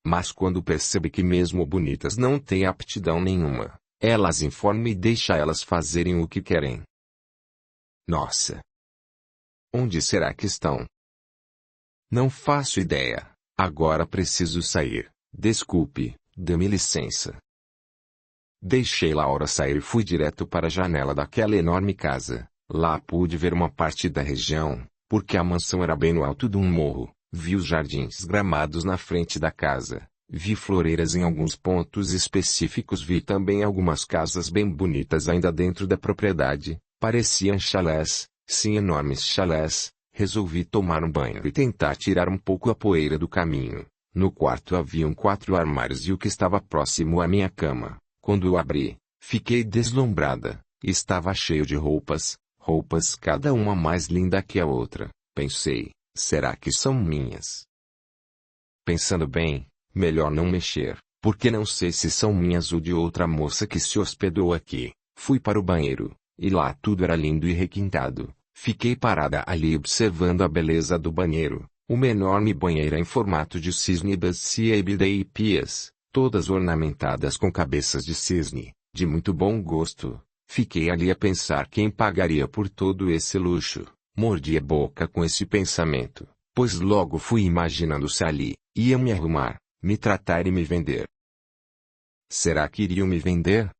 mas quando percebe que mesmo bonitas não têm aptidão nenhuma, ela as informa e deixa elas fazerem o que querem. Nossa! Onde será que estão? Não faço ideia. Agora preciso sair. Desculpe, dê-me licença. Deixei Laura sair e fui direto para a janela daquela enorme casa. Lá pude ver uma parte da região, porque a mansão era bem no alto de um morro. Vi os jardins gramados na frente da casa. Vi floreiras em alguns pontos específicos. Vi também algumas casas bem bonitas ainda dentro da propriedade. Pareciam chalés, sim, enormes chalés. Resolvi tomar um banho e tentar tirar um pouco a poeira do caminho. No quarto haviam 4 armários e o que estava próximo à minha cama. Quando o abri, fiquei deslumbrada. Estava cheio de roupas, cada uma mais linda que a outra. Pensei, será que são minhas? Pensando bem, melhor não mexer, porque não sei se são minhas ou de outra moça que se hospedou aqui. Fui para o banheiro, e lá tudo era lindo e requintado. Fiquei parada ali observando a beleza do banheiro. Uma enorme banheira em formato de cisne, bacia e bidê e pias, todas ornamentadas com cabeças de cisne, de muito bom gosto. Fiquei ali a pensar quem pagaria por todo esse luxo. Mordi a boca com esse pensamento, pois logo fui imaginando se ali iam me arrumar, me tratar e me vender. Será que iriam me vender?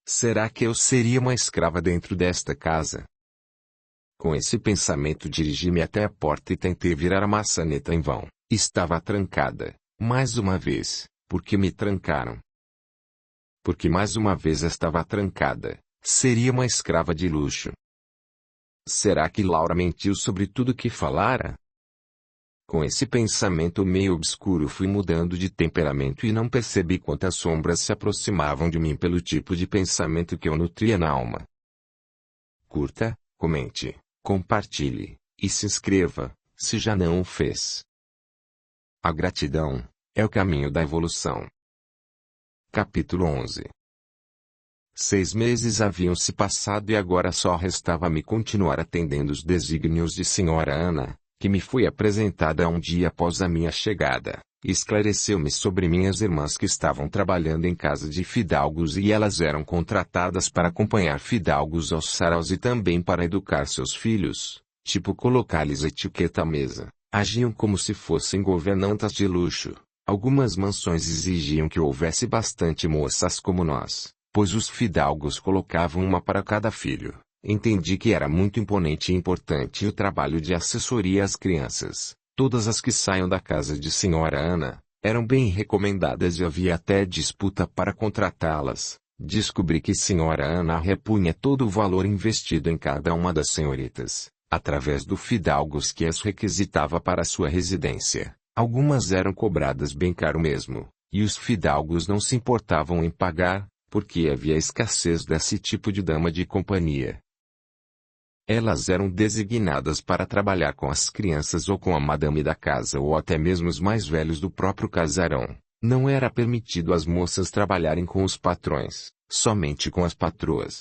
Será que eu seria uma escrava dentro desta casa? Com esse pensamento dirigi-me até a porta e tentei virar a maçaneta em vão. Estava trancada. Mais uma vez, porque me trancaram. Porque mais uma vez estava trancada. Seria uma escrava de luxo. Será que Laura mentiu sobre tudo que falara? Com esse pensamento meio obscuro fui mudando de temperamento e não percebi quantas sombras se aproximavam de mim pelo tipo de pensamento que eu nutria na alma. Curta, comente, compartilhe, e se inscreva, se já não o fez. A gratidão é o caminho da evolução. Capítulo 11. 6 meses haviam se passado e agora só restava-me continuar atendendo os desígnios de Sra. Ana, que me foi apresentada um dia após a minha chegada. Esclareceu-me sobre minhas irmãs que estavam trabalhando em casa de fidalgos e elas eram contratadas para acompanhar fidalgos aos saraus e também para educar seus filhos, tipo colocar-lhes etiqueta à mesa. Agiam como se fossem governantas de luxo. Algumas mansões exigiam que houvesse bastante moças como nós, pois os fidalgos colocavam uma para cada filho. Entendi que era muito imponente e importante o trabalho de assessoria às crianças. Todas as que saiam da casa de Sra. Ana, eram bem recomendadas e havia até disputa para contratá-las. Descobri que Sra. Ana repunha todo o valor investido em cada uma das senhoritas, através do fidalgos que as requisitava para sua residência. Algumas eram cobradas bem caro mesmo, e os fidalgos não se importavam em pagar, porque havia escassez desse tipo de dama de companhia. Elas eram designadas para trabalhar com as crianças ou com a madame da casa ou até mesmo os mais velhos do próprio casarão. Não era permitido às moças trabalharem com os patrões, somente com as patroas.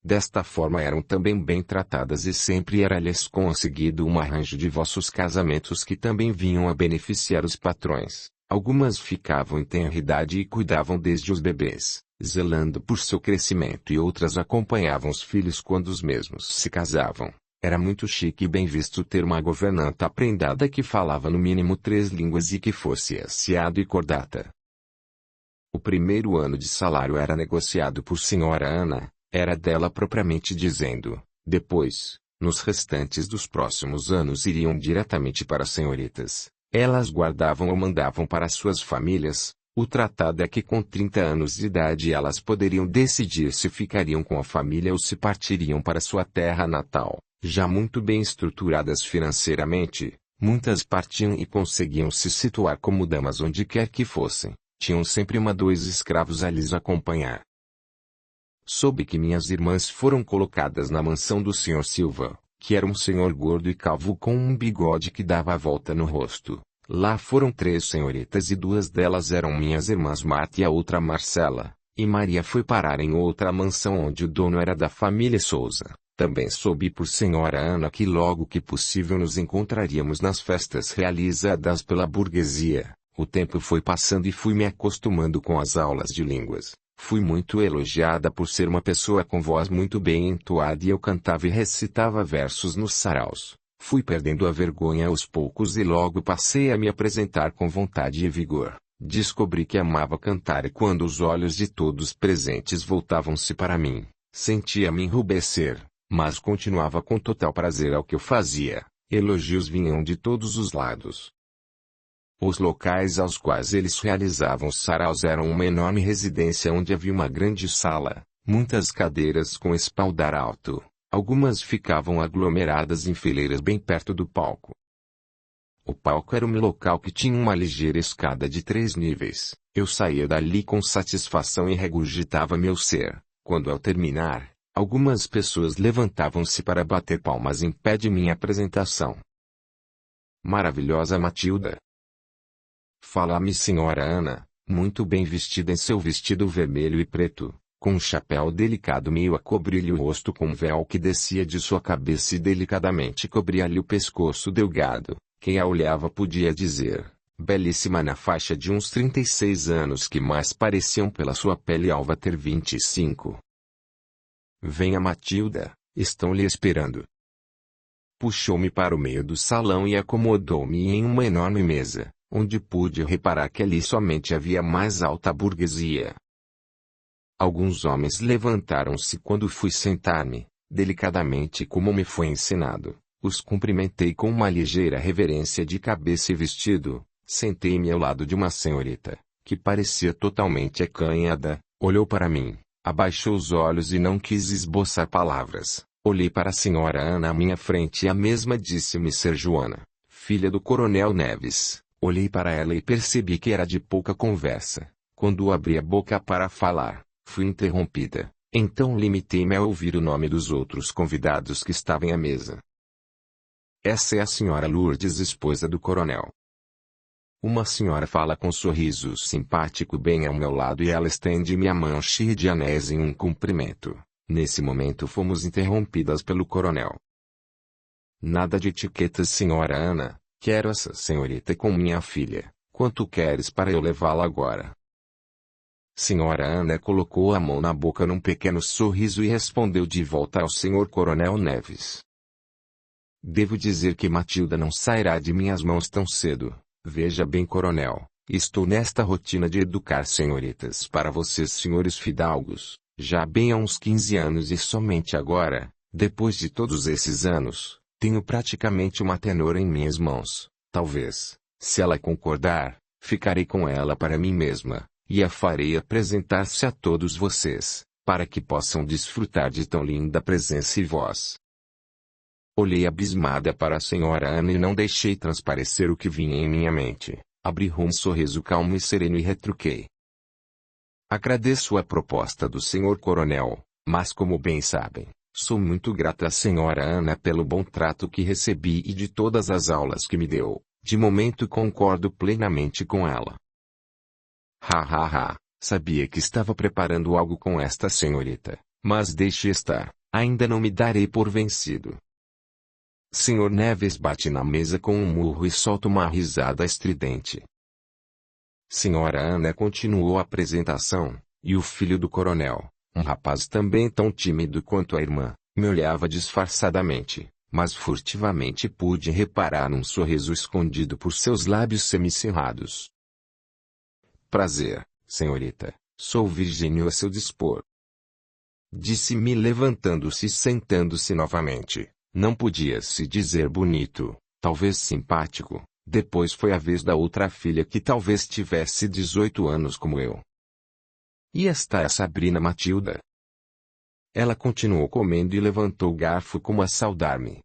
Desta forma eram também bem tratadas e sempre era-lhes conseguido um arranjo de vossos casamentos que também vinham a beneficiar os patrões. Algumas ficavam em tenra idade e cuidavam desde os bebês, zelando por seu crescimento, e outras acompanhavam os filhos quando os mesmos se casavam. Era muito chique e bem visto ter uma governanta prendada que falava no mínimo 3 línguas e que fosse assiado e cordata. O primeiro ano de salário era negociado por Sra. Ana, era dela propriamente dizendo. Depois, nos restantes dos próximos anos iriam diretamente para as senhoritas. Elas guardavam ou mandavam para suas famílias. O tratado é que com 30 anos de idade elas poderiam decidir se ficariam com a família ou se partiriam para sua terra natal. Já muito bem estruturadas financeiramente, muitas partiam e conseguiam se situar como damas onde quer que fossem. Tinham sempre 1 ou 2 escravos a lhes acompanhar. Soube que minhas irmãs foram colocadas na mansão do Sr. Silva, que era um senhor gordo e calvo com um bigode que dava a volta no rosto. Lá foram 3 senhoritas e 2 delas eram minhas irmãs Marta e a outra Marcela, e Maria foi parar em outra mansão onde o dono era da família Souza. Também soube por Sra. Ana que logo que possível nos encontraríamos nas festas realizadas pela burguesia. O tempo foi passando e fui me acostumando com as aulas de línguas. Fui muito elogiada por ser uma pessoa com voz muito bem entoada e eu cantava e recitava versos nos saraus. Fui perdendo a vergonha aos poucos e logo passei a me apresentar com vontade e vigor. Descobri que amava cantar e quando os olhos de todos presentes voltavam-se para mim, sentia-me enrubescer, mas continuava com total prazer ao que eu fazia. Elogios vinham de todos os lados. Os locais aos quais eles realizavam os saraus eram uma enorme residência onde havia uma grande sala, muitas cadeiras com espaldar alto. Algumas ficavam aglomeradas em fileiras bem perto do palco. O palco era um local que tinha uma ligeira escada de 3 níveis. Eu saía dali com satisfação e regurgitava meu ser, quando ao terminar, algumas pessoas levantavam-se para bater palmas em pé de minha apresentação. Maravilhosa Matilda! Fala-me Senhora Ana, muito bem vestida em seu vestido vermelho e preto, com um chapéu delicado meio a cobrir-lhe o rosto com um véu que descia de sua cabeça e delicadamente cobria-lhe o pescoço delgado. Quem a olhava podia dizer, belíssima na faixa de uns 36 anos que mais pareciam pela sua pele alva ter 25. Venha Matilda, estão lhe esperando. Puxou-me para o meio do salão e acomodou-me em uma enorme mesa, onde pude reparar que ali somente havia mais alta burguesia. Alguns homens levantaram-se quando fui sentar-me, delicadamente como me foi ensinado. Os cumprimentei com uma ligeira reverência de cabeça e vestido, sentei-me ao lado de uma senhorita, que parecia totalmente acanhada, olhou para mim, abaixou os olhos e não quis esboçar palavras. Olhei para a senhora Ana à minha frente e a mesma disse-me ser Joana, filha do coronel Neves. Olhei para ela e percebi que era de pouca conversa. Quando abri a boca para falar, fui interrompida. Então limitei-me a ouvir o nome dos outros convidados que estavam à mesa. Essa é a senhora Lourdes, esposa do coronel. Uma senhora fala com sorriso simpático bem ao meu lado e ela estende-me a mão cheia de anéis em um cumprimento. Nesse momento fomos interrompidas pelo coronel. Nada de etiquetas, senhora Ana. Quero essa senhorita com minha filha. Quanto queres para eu levá-la agora? Senhora Ana colocou a mão na boca num pequeno sorriso e respondeu de volta ao senhor coronel Neves. Devo dizer que Matilda não sairá de minhas mãos tão cedo. Veja bem, coronel, estou nesta rotina de educar senhoritas para vocês senhores fidalgos, já bem há uns 15 anos e somente agora, depois de todos esses anos, tenho praticamente uma tenora em minhas mãos. Talvez, se ela concordar, ficarei com ela para mim mesma, e a farei apresentar-se a todos vocês, para que possam desfrutar de tão linda presença e voz. Olhei abismada para a senhora Ana e não deixei transparecer o que vinha em minha mente. Abri um sorriso calmo e sereno e retruquei. Agradeço a proposta do senhor coronel, mas como bem sabem, sou muito grata à senhora Ana pelo bom trato que recebi e de todas as aulas que me deu. De momento concordo plenamente com ela. Sabia que estava preparando algo com esta senhorita, mas deixe estar, ainda não me darei por vencido. Senhor Neves bate na mesa com um murro e solta uma risada estridente. Senhora Ana continuou a apresentação, e o filho do coronel, um rapaz também tão tímido quanto a irmã, me olhava disfarçadamente, mas furtivamente pude reparar num sorriso escondido por seus lábios semicerrados. Prazer, senhorita, sou Virgínio a seu dispor. Disse-me levantando-se e sentando-se novamente. Não podia se dizer bonito, talvez simpático. Depois foi a vez da outra filha que talvez tivesse 18 anos como eu. E esta é a Sabrina Matilda. Ela continuou comendo e levantou o garfo como a saudar-me.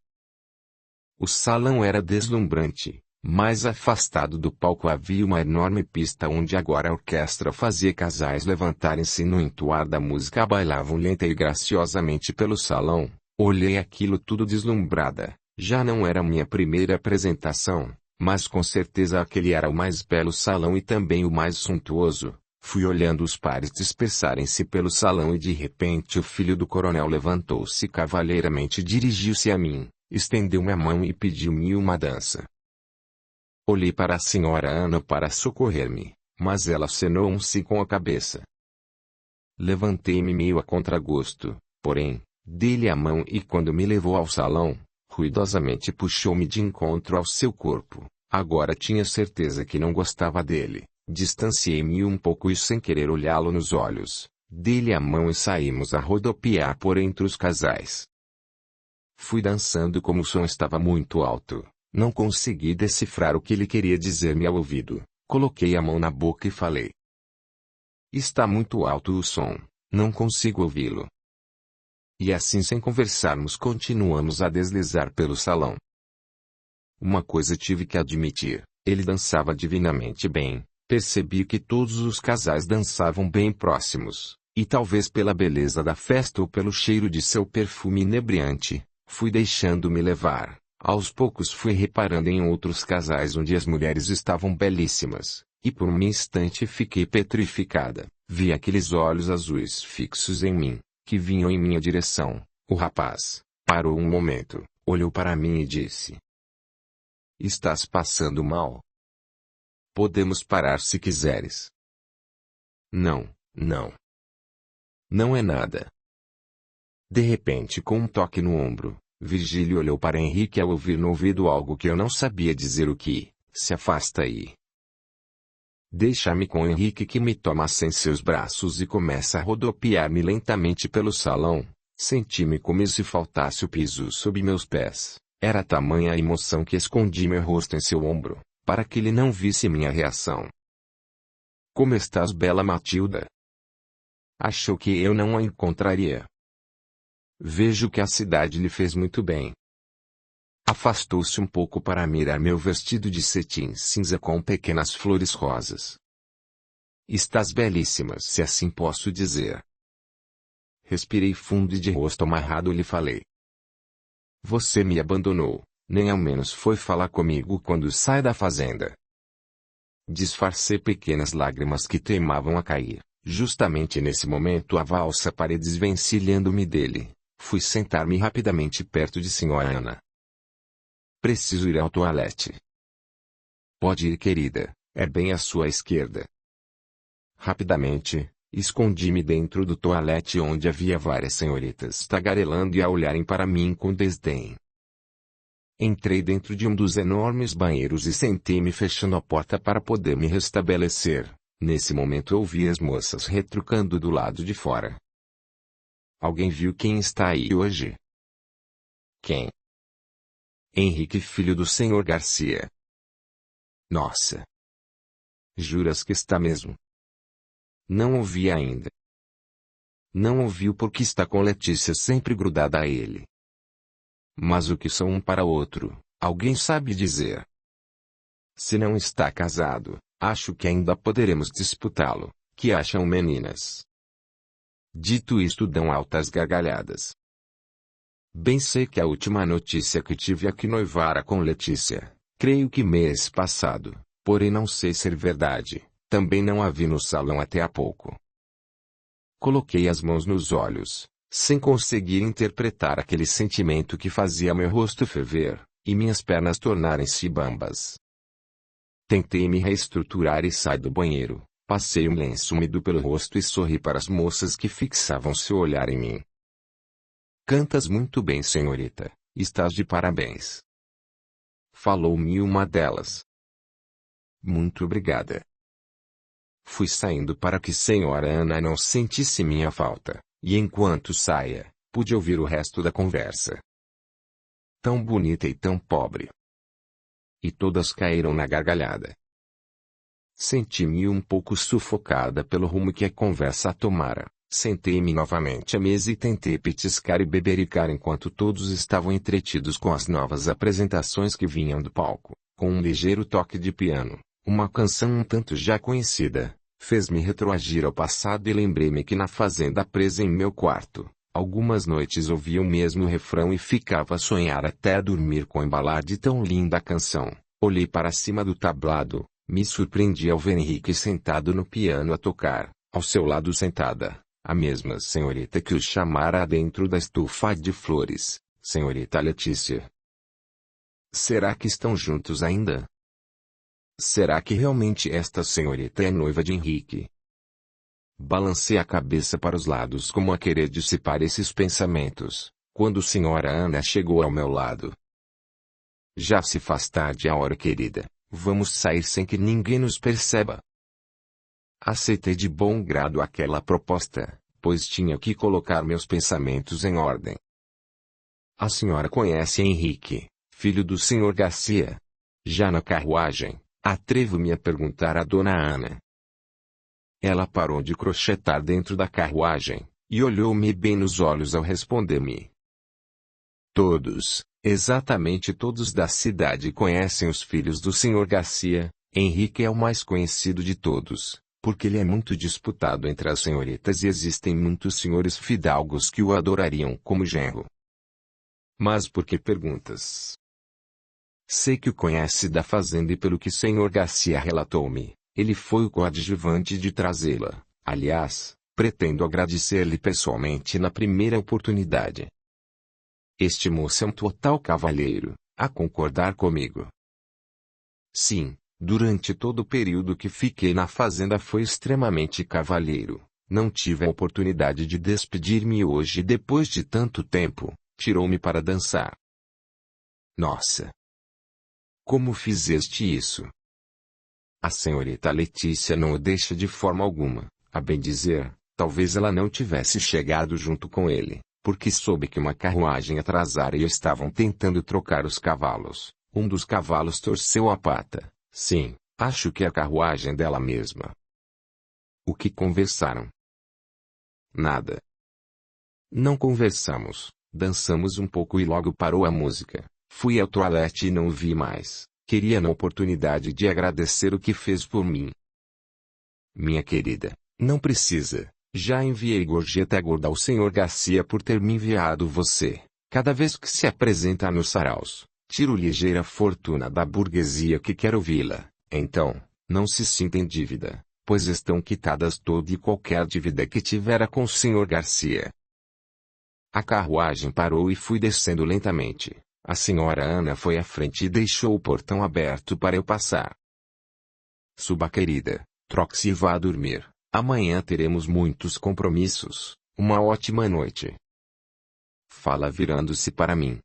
O salão era deslumbrante. Mais afastado do palco havia uma enorme pista onde agora a orquestra fazia casais levantarem-se no entoar da música, bailavam lenta e graciosamente pelo salão. Olhei aquilo tudo deslumbrada. Já não era minha primeira apresentação, mas com certeza aquele era o mais belo salão e também o mais suntuoso. Fui olhando os pares dispersarem-se pelo salão e de repente o filho do coronel levantou-se cavalheiramente e dirigiu-se a mim, estendeu-me a mão e pediu-me uma dança. Olhei para a senhora Ana para socorrer-me, mas ela acenou um sim com a cabeça. Levantei-me meio a contragosto, porém, dei-lhe a mão e quando me levou ao salão, ruidosamente puxou-me de encontro ao seu corpo. Agora tinha certeza que não gostava dele. Distanciei-me um pouco e sem querer olhá-lo nos olhos, dei-lhe a mão e saímos a rodopiar por entre os casais. Fui dançando como o som estava muito alto. Não consegui decifrar o que ele queria dizer-me ao ouvido. Coloquei a mão na boca e falei. Está muito alto o som. Não consigo ouvi-lo. E assim sem conversarmos continuamos a deslizar pelo salão. Uma coisa tive que admitir. Ele dançava divinamente bem. Percebi que todos os casais dançavam bem próximos. E talvez pela beleza da festa ou pelo cheiro de seu perfume inebriante, fui deixando-me levar. Aos poucos fui reparando em outros casais onde as mulheres estavam belíssimas, e por um instante fiquei petrificada. Vi aqueles olhos azuis fixos em mim, que vinham em minha direção. O rapaz parou um momento, olhou para mim e disse: Estás passando mal? Podemos parar se quiseres. Não, não. Não é nada. De repente, com um toque no ombro, Virgílio olhou para Henrique ao ouvir no ouvido algo que eu não sabia dizer o que. Se afasta aí. Deixa-me com Henrique que me toma em seus braços e começa a rodopiar-me lentamente pelo salão. Senti-me como se faltasse o piso sob meus pés. Era tamanha a emoção que escondi meu rosto em seu ombro, para que ele não visse minha reação. Como estás, bela Matilda? Achou que eu não a encontraria. Vejo que a cidade lhe fez muito bem. Afastou-se um pouco para mirar meu vestido de cetim cinza com pequenas flores rosas. Estás belíssima, se assim posso dizer. Respirei fundo e de rosto amarrado lhe falei. Você me abandonou, nem ao menos foi falar comigo quando sai da fazenda. Disfarcei pequenas lágrimas que teimavam a cair. Justamente nesse momento a valsa parei desvencilhando-me dele. Fui sentar-me rapidamente perto de Sra. Ana. Preciso ir ao toalete. Pode ir, querida, é bem à sua esquerda. Rapidamente, escondi-me dentro do toalete onde havia várias senhoritas tagarelando e a olharem para mim com desdém. Entrei dentro de um dos enormes banheiros e sentei-me fechando a porta para poder me restabelecer. Nesse momento ouvi as moças retrucando do lado de fora. Alguém viu quem está aí hoje? Quem? Henrique, filho do senhor Garcia. Nossa! Juras que está mesmo? Não ouvi ainda. Não ouviu porque está com Letícia sempre grudada a ele. Mas o que são um para outro, alguém sabe dizer. Se não está casado, acho que ainda poderemos disputá-lo. Que acham, meninas? Dito isto, dão altas gargalhadas. Bem sei que a última notícia que tive é que noivara com Letícia, creio que mês passado, porém não sei ser verdade, também não a vi no salão até há pouco. Coloquei as mãos nos olhos, sem conseguir interpretar aquele sentimento que fazia meu rosto ferver, e minhas pernas tornarem-se bambas. Tentei me reestruturar e saí do banheiro. Passei um lenço úmido pelo rosto e sorri para as moças que fixavam seu olhar em mim. Cantas muito bem, senhorita. Estás de parabéns. Falou-me uma delas. Muito obrigada. Fui saindo para que Sra. Ana não sentisse minha falta, e enquanto saia, pude ouvir o resto da conversa. Tão bonita e tão pobre. E todas caíram na gargalhada. Senti-me um pouco sufocada pelo rumo que a conversa tomara. Sentei-me novamente à mesa e tentei petiscar e bebericar enquanto todos estavam entretidos com as novas apresentações que vinham do palco. Com um ligeiro toque de piano, uma canção um tanto já conhecida, fez-me retroagir ao passado e lembrei-me que na fazenda presa em meu quarto, algumas noites ouvia o mesmo refrão e ficava a sonhar até dormir com o embalar de tão linda canção. Olhei para cima do tablado. Me surpreendi ao ver Henrique sentado no piano a tocar, ao seu lado sentada, a mesma senhorita que o chamara dentro da estufa de flores, senhorita Letícia. Será que estão juntos ainda? Será que realmente esta senhorita é noiva de Henrique? Balancei a cabeça para os lados como a querer dissipar esses pensamentos, quando Sra. Ana chegou ao meu lado. Já se faz tarde a hora, querida. Vamos sair sem que ninguém nos perceba. Aceitei de bom grado aquela proposta, pois tinha que colocar meus pensamentos em ordem. A senhora conhece Henrique, filho do Sr. Garcia? Já na carruagem, atrevo-me a perguntar à dona Ana. Ela parou de crochetar dentro da carruagem, e olhou-me bem nos olhos ao responder-me. Todos, exatamente todos da cidade conhecem os filhos do Sr. Garcia. Henrique é o mais conhecido de todos, porque ele é muito disputado entre as senhoritas e existem muitos senhores fidalgos que o adorariam como genro. Mas por que perguntas? Sei que o conhece da fazenda e pelo que Sr. Garcia relatou-me, ele foi o coadjuvante de trazê-la. Aliás, pretendo agradecer-lhe pessoalmente na primeira oportunidade. Este moço é um total cavalheiro, a concordar comigo. Sim, durante todo o período que fiquei na fazenda foi extremamente cavalheiro. Não tive a oportunidade de despedir-me e hoje, depois de tanto tempo, tirou-me para dançar. Nossa! Como fizeste isso? A senhorita Letícia não o deixa de forma alguma. A bem dizer, talvez ela não tivesse chegado junto com ele, porque soube que uma carruagem atrasara e estavam tentando trocar os cavalos. Um dos cavalos torceu a pata. Sim, acho que é a carruagem dela mesma. O que conversaram? Nada. Não conversamos, dançamos um pouco e logo parou a música. Fui ao toalete e não o vi mais. Queria na oportunidade de agradecer o que fez por mim. Minha querida, não precisa. Já enviei gorjeta gorda ao Sr. Garcia por ter me enviado você. Cada vez que se apresentar nos saraus, tiro ligeira fortuna da burguesia que quer ouvi-la. Então, não se sinta em dívida, pois estão quitadas toda e qualquer dívida que tivera com o Sr. Garcia. A carruagem parou e fui descendo lentamente. A senhora Ana foi à frente e deixou o portão aberto para eu passar. Suba, querida, troque-se e vá dormir. Amanhã teremos muitos compromissos. Uma ótima noite. Fala virando-se para mim.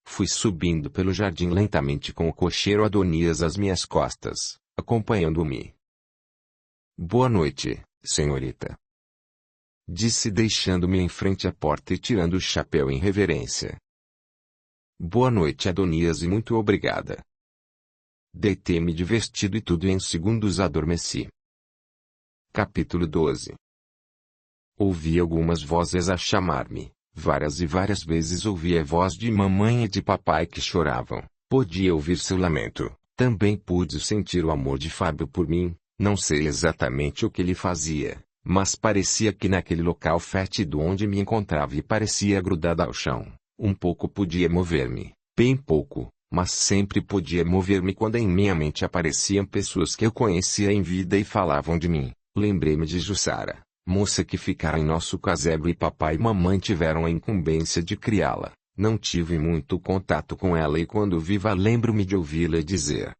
Fui subindo pelo jardim lentamente com o cocheiro Adonias às minhas costas, acompanhando-me. Boa noite, senhorita. Disse deixando-me em frente à porta e tirando o chapéu em reverência. Boa noite, Adonias, e muito obrigada. Deitei-me de vestido e tudo em segundos adormeci. Capítulo 12. Ouvi algumas vozes a chamar-me. Várias e várias vezes ouvi a voz de mamãe e de papai que choravam. Podia ouvir seu lamento. Também pude sentir o amor de Fábio por mim. Não sei exatamente o que ele fazia, mas parecia que naquele local fétido onde me encontrava e parecia grudada ao chão. Um pouco podia mover-me, bem pouco, mas sempre podia mover-me quando em minha mente apareciam pessoas que eu conhecia em vida e falavam de mim. Lembrei-me de Jussara, moça que ficara em nosso casebre e papai e mamãe tiveram a incumbência de criá-la. Não tive muito contato com ela e quando viva lembro-me de ouvi-la dizer: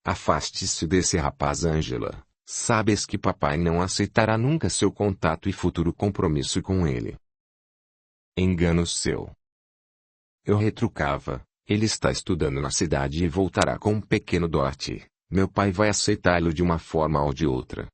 afaste-se desse rapaz, Ângela. Sabes que papai não aceitará nunca seu contato e futuro compromisso com ele. Engano seu. Eu retrucava: ele está estudando na cidade e voltará com um pequeno dote. Meu pai vai aceitá-lo de uma forma ou de outra.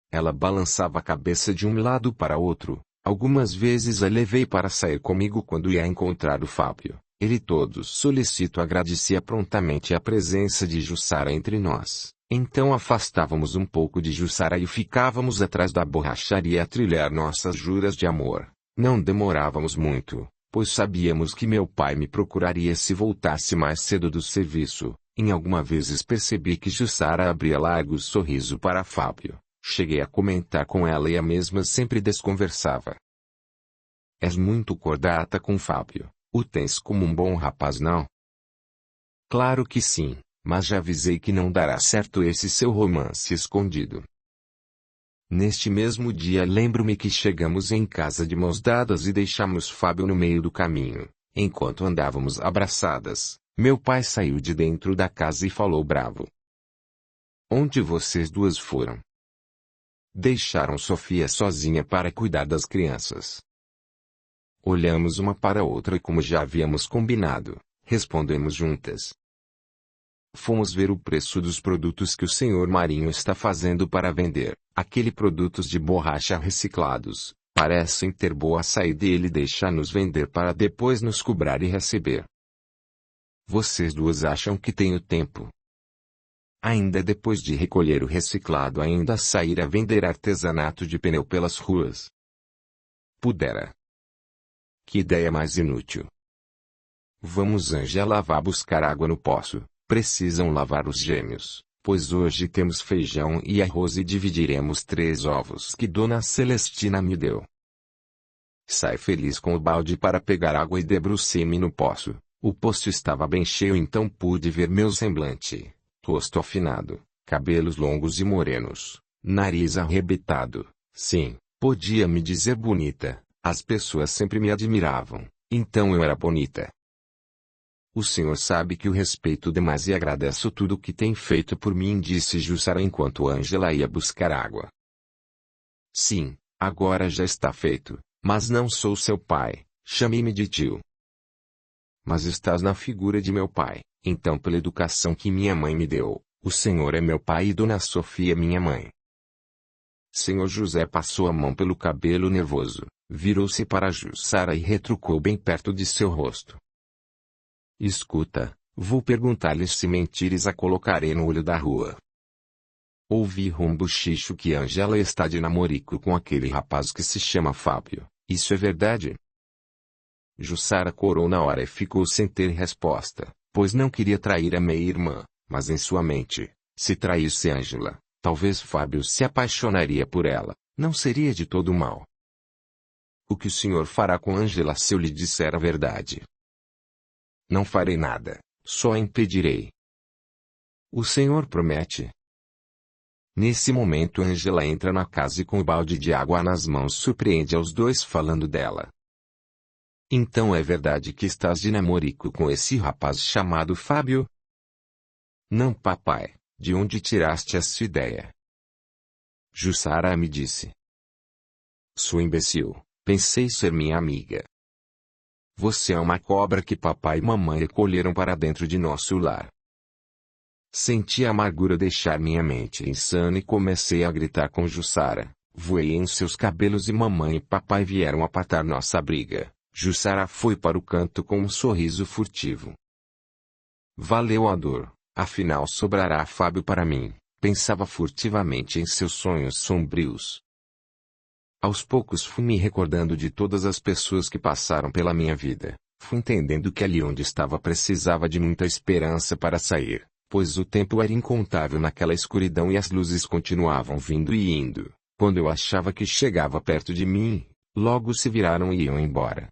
Ela balançava a cabeça de um lado para outro. Algumas vezes a levei para sair comigo quando ia encontrar o Fábio. Ele todo solicito agradecia prontamente a presença de Jussara entre nós. Então afastávamos um pouco de Jussara e ficávamos atrás da borracharia a trilhar nossas juras de amor. Não demorávamos muito, pois sabíamos que meu pai me procuraria se voltasse mais cedo do serviço. Em algumas vezes percebi que Jussara abria largo sorriso para Fábio. Cheguei a comentar com ela e a mesma sempre desconversava. És muito cordata com Fábio. O tens como um bom rapaz, não? Claro que sim, mas já avisei que não dará certo esse seu romance escondido. Neste mesmo dia lembro-me que chegamos em casa de mãos dadas e deixamos Fábio no meio do caminho. Enquanto andávamos abraçadas, meu pai saiu de dentro da casa e falou bravo: onde vocês duas foram? Deixaram Sofia sozinha para cuidar das crianças. Olhamos uma para a outra e, como já havíamos combinado, respondemos juntas: fomos ver o preço dos produtos que o Sr. Marinho está fazendo para vender. Aquele produtos de borracha reciclados. parecem ter boa saída e ele deixa nos vender para depois nos cobrar e receber. Vocês duas acham que tenho tempo? Ainda depois de recolher o reciclado ainda sair a vender artesanato de pneu pelas ruas. Pudera. Que ideia mais inútil. Vamos, Ângela, vá buscar água no poço. Precisam lavar os gêmeos, pois hoje temos feijão e arroz e dividiremos 3 ovos que Dona Celestina me deu. Sai feliz com o balde para pegar água e debrucei-me no poço. O poço estava bem cheio, então pude ver meu semblante, rosto afinado, cabelos longos e morenos, nariz arrebitado. Sim, podia me dizer bonita, as pessoas sempre me admiravam, então eu era bonita. O senhor sabe que o respeito demais e agradeço tudo o que tem feito por mim, disse Jussara enquanto Ângela ia buscar água. Sim, agora já está feito, mas não sou seu pai, chame-me de tio. Mas estás na figura de meu pai, então pela educação que minha mãe me deu, o senhor é meu pai e Dona Sofia minha mãe. Senhor José passou a mão pelo cabelo nervoso, virou-se para Jussara e retrucou bem perto de seu rosto. Escuta, vou perguntar-lhe se mentires a colocarei no olho da rua. Ouvi um bochicho que Ângela está de namorico com aquele rapaz que se chama Fábio, isso é verdade? Jussara corou na hora e ficou sem ter resposta, pois não queria trair a meia-irmã, mas em sua mente, se traísse Ângela, talvez Fábio se apaixonaria por ela, não seria de todo mal. O que o senhor fará com Ângela se eu lhe disser a verdade? Não farei nada, só impedirei. O senhor promete? Nesse momento Ângela entra na casa e com o balde de água nas mãos surpreende aos dois falando dela. Então é verdade que estás de namorico com esse rapaz chamado Fábio? Não, papai, de onde tiraste essa ideia? Jussara me disse. Sou imbecil, pensei ser minha amiga. Você é uma cobra que papai e mamãe recolheram para dentro de nosso lar. Senti a amargura deixar minha mente insana e comecei a gritar com Jussara. Voei em seus cabelos e mamãe e papai vieram apartar nossa briga. Jussara foi para o canto com um sorriso furtivo. Valeu a dor, afinal sobrará Fábio para mim, pensava furtivamente em seus sonhos sombrios. Aos poucos fui me recordando de todas as pessoas que passaram pela minha vida, fui entendendo que ali onde estava precisava de muita esperança para sair, pois o tempo era incontável naquela escuridão e as luzes continuavam vindo e indo. Quando eu achava que chegava perto de mim, logo se viraram e iam embora.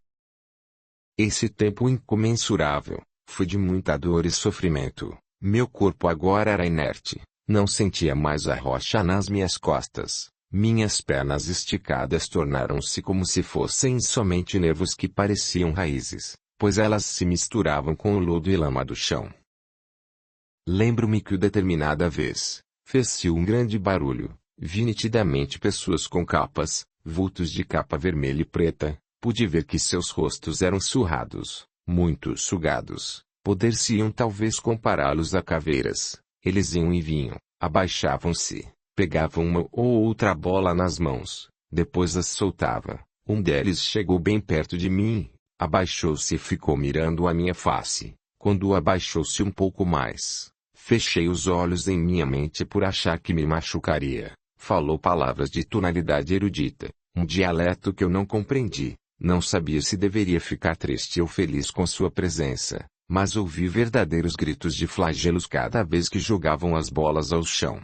Esse tempo incomensurável, foi de muita dor e sofrimento, meu corpo agora era inerte, não sentia mais a rocha nas minhas costas. Minhas pernas esticadas tornaram-se como se fossem somente nervos que pareciam raízes, pois elas se misturavam com o lodo e lama do chão. Lembro-me que determinada vez, fez-se um grande barulho, vi nitidamente pessoas com capas, vultos de capa vermelha e preta, pude ver que seus rostos eram surrados, muito sugados, poder-se-iam talvez compará-los a caveiras, eles iam e vinham, abaixavam-se. Pegava uma ou outra bola nas mãos, depois as soltava. Um deles chegou bem perto de mim, abaixou-se e ficou mirando a minha face. Quando abaixou-se um pouco mais, fechei os olhos em minha mente por achar que me machucaria. Falou palavras de tonalidade erudita, um dialeto que eu não compreendi. Não sabia se deveria ficar triste ou feliz com sua presença, mas ouvi verdadeiros gritos de flagelos cada vez que jogavam as bolas ao chão.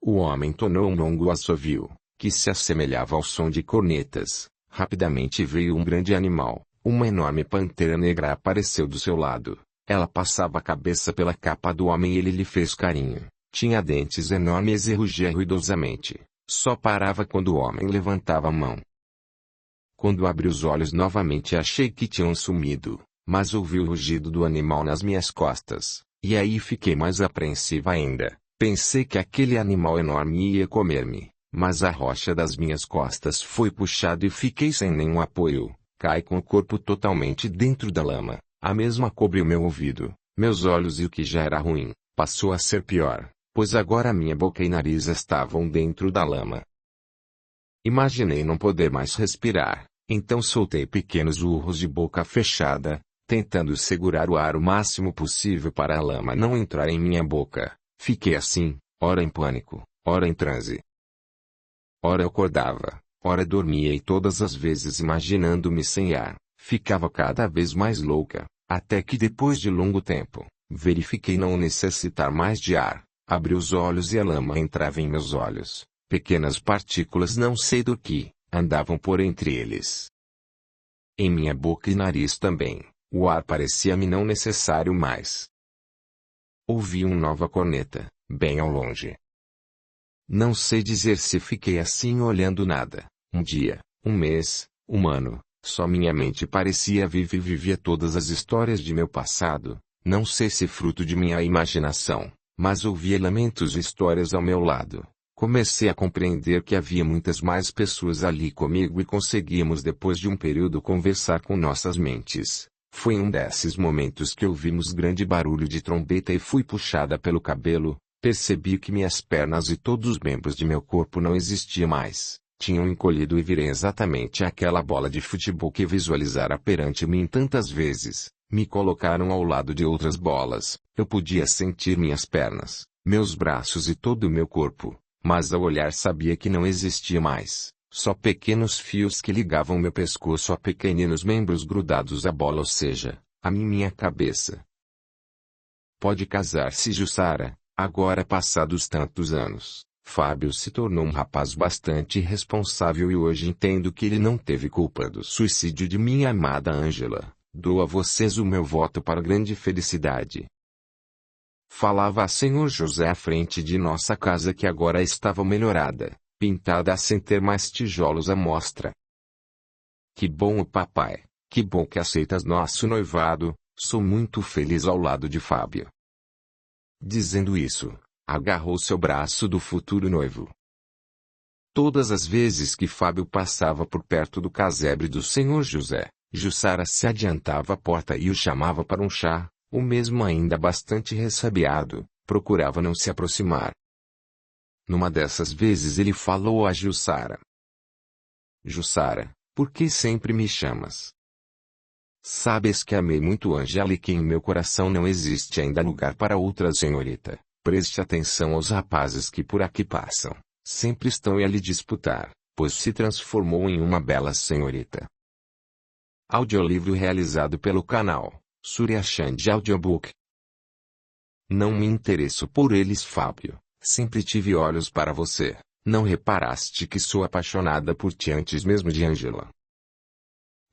O homem entonou um longo assovio, que se assemelhava ao som de cornetas. Rapidamente veio um grande animal, uma enorme pantera negra apareceu do seu lado. Ela passava a cabeça pela capa do homem e ele lhe fez carinho. Tinha dentes enormes e rugia ruidosamente. Só parava quando o homem levantava a mão. Quando abri os olhos novamente achei que tinham sumido, mas ouvi o rugido do animal nas minhas costas, e aí fiquei mais apreensiva ainda. Pensei que aquele animal enorme ia comer-me, mas a rocha das minhas costas foi puxada e fiquei sem nenhum apoio. Caí com o corpo totalmente dentro da lama. A mesma cobriu meu ouvido, meus olhos e o que já era ruim, passou a ser pior, pois agora minha boca e nariz estavam dentro da lama. Imaginei não poder mais respirar, então soltei pequenos urros de boca fechada, tentando segurar o ar o máximo possível para a lama não entrar em minha boca. Fiquei assim, ora em pânico, ora em transe. Ora eu acordava, ora dormia e todas as vezes imaginando-me sem ar, ficava cada vez mais louca, até que depois de longo tempo, verifiquei não necessitar mais de ar, abri os olhos e a lama entrava em meus olhos, pequenas partículas não sei do que, andavam por entre eles. Em minha boca e nariz também, o ar parecia-me não necessário mais. Ouvi uma nova corneta, bem ao longe. Não sei dizer se fiquei assim olhando nada, um dia, um mês, um ano, só minha mente parecia viva e vivia todas as histórias de meu passado, não sei se fruto de minha imaginação, mas ouvia lamentos e histórias ao meu lado. Comecei a compreender que havia muitas mais pessoas ali comigo e conseguíamos depois de um período conversar com nossas mentes. Foi um desses momentos que ouvimos grande barulho de trombeta e fui puxada pelo cabelo. Percebi que minhas pernas e todos os membros de meu corpo não existiam mais, tinham encolhido e virei exatamente aquela bola de futebol que visualizara perante mim tantas vezes. Me colocaram ao lado de outras bolas, eu podia sentir minhas pernas, meus braços e todo o meu corpo, mas ao olhar sabia que não existia mais, só pequenos fios que ligavam meu pescoço a pequeninos membros grudados à bola, ou seja, a mim e minha cabeça. Pode casar-se Jussara. Agora passados tantos anos, Fábio se tornou um rapaz bastante responsável e hoje entendo que ele não teve culpa do suicídio de minha amada Ângela. Dou a vocês o meu voto para grande felicidade. Falava a Senhor José à frente de nossa casa que agora estava melhorada, pintada sem ter mais tijolos à mostra. Que bom, papai, que bom que aceitas nosso noivado, sou muito feliz ao lado de Fábio. Dizendo isso, agarrou seu braço do futuro noivo. Todas as vezes que Fábio passava por perto do casebre do Senhor José, Jussara se adiantava à porta e o chamava para um chá, o mesmo ainda bastante ressabiado, procurava não se aproximar. Numa dessas vezes ele falou a Jussara. Jussara, por que sempre me chamas? Sabes que amei muito Ângela e que em meu coração não existe ainda lugar para outra senhorita. Preste atenção aos rapazes que por aqui passam. Sempre estão a lhe disputar, pois se transformou em uma bela senhorita. Audiolivro realizado pelo canal Surya Chand Audiobook. Não me interesso por eles, Fábio. Sempre tive olhos para você. Não reparaste que sou apaixonada por ti antes mesmo de Ângela?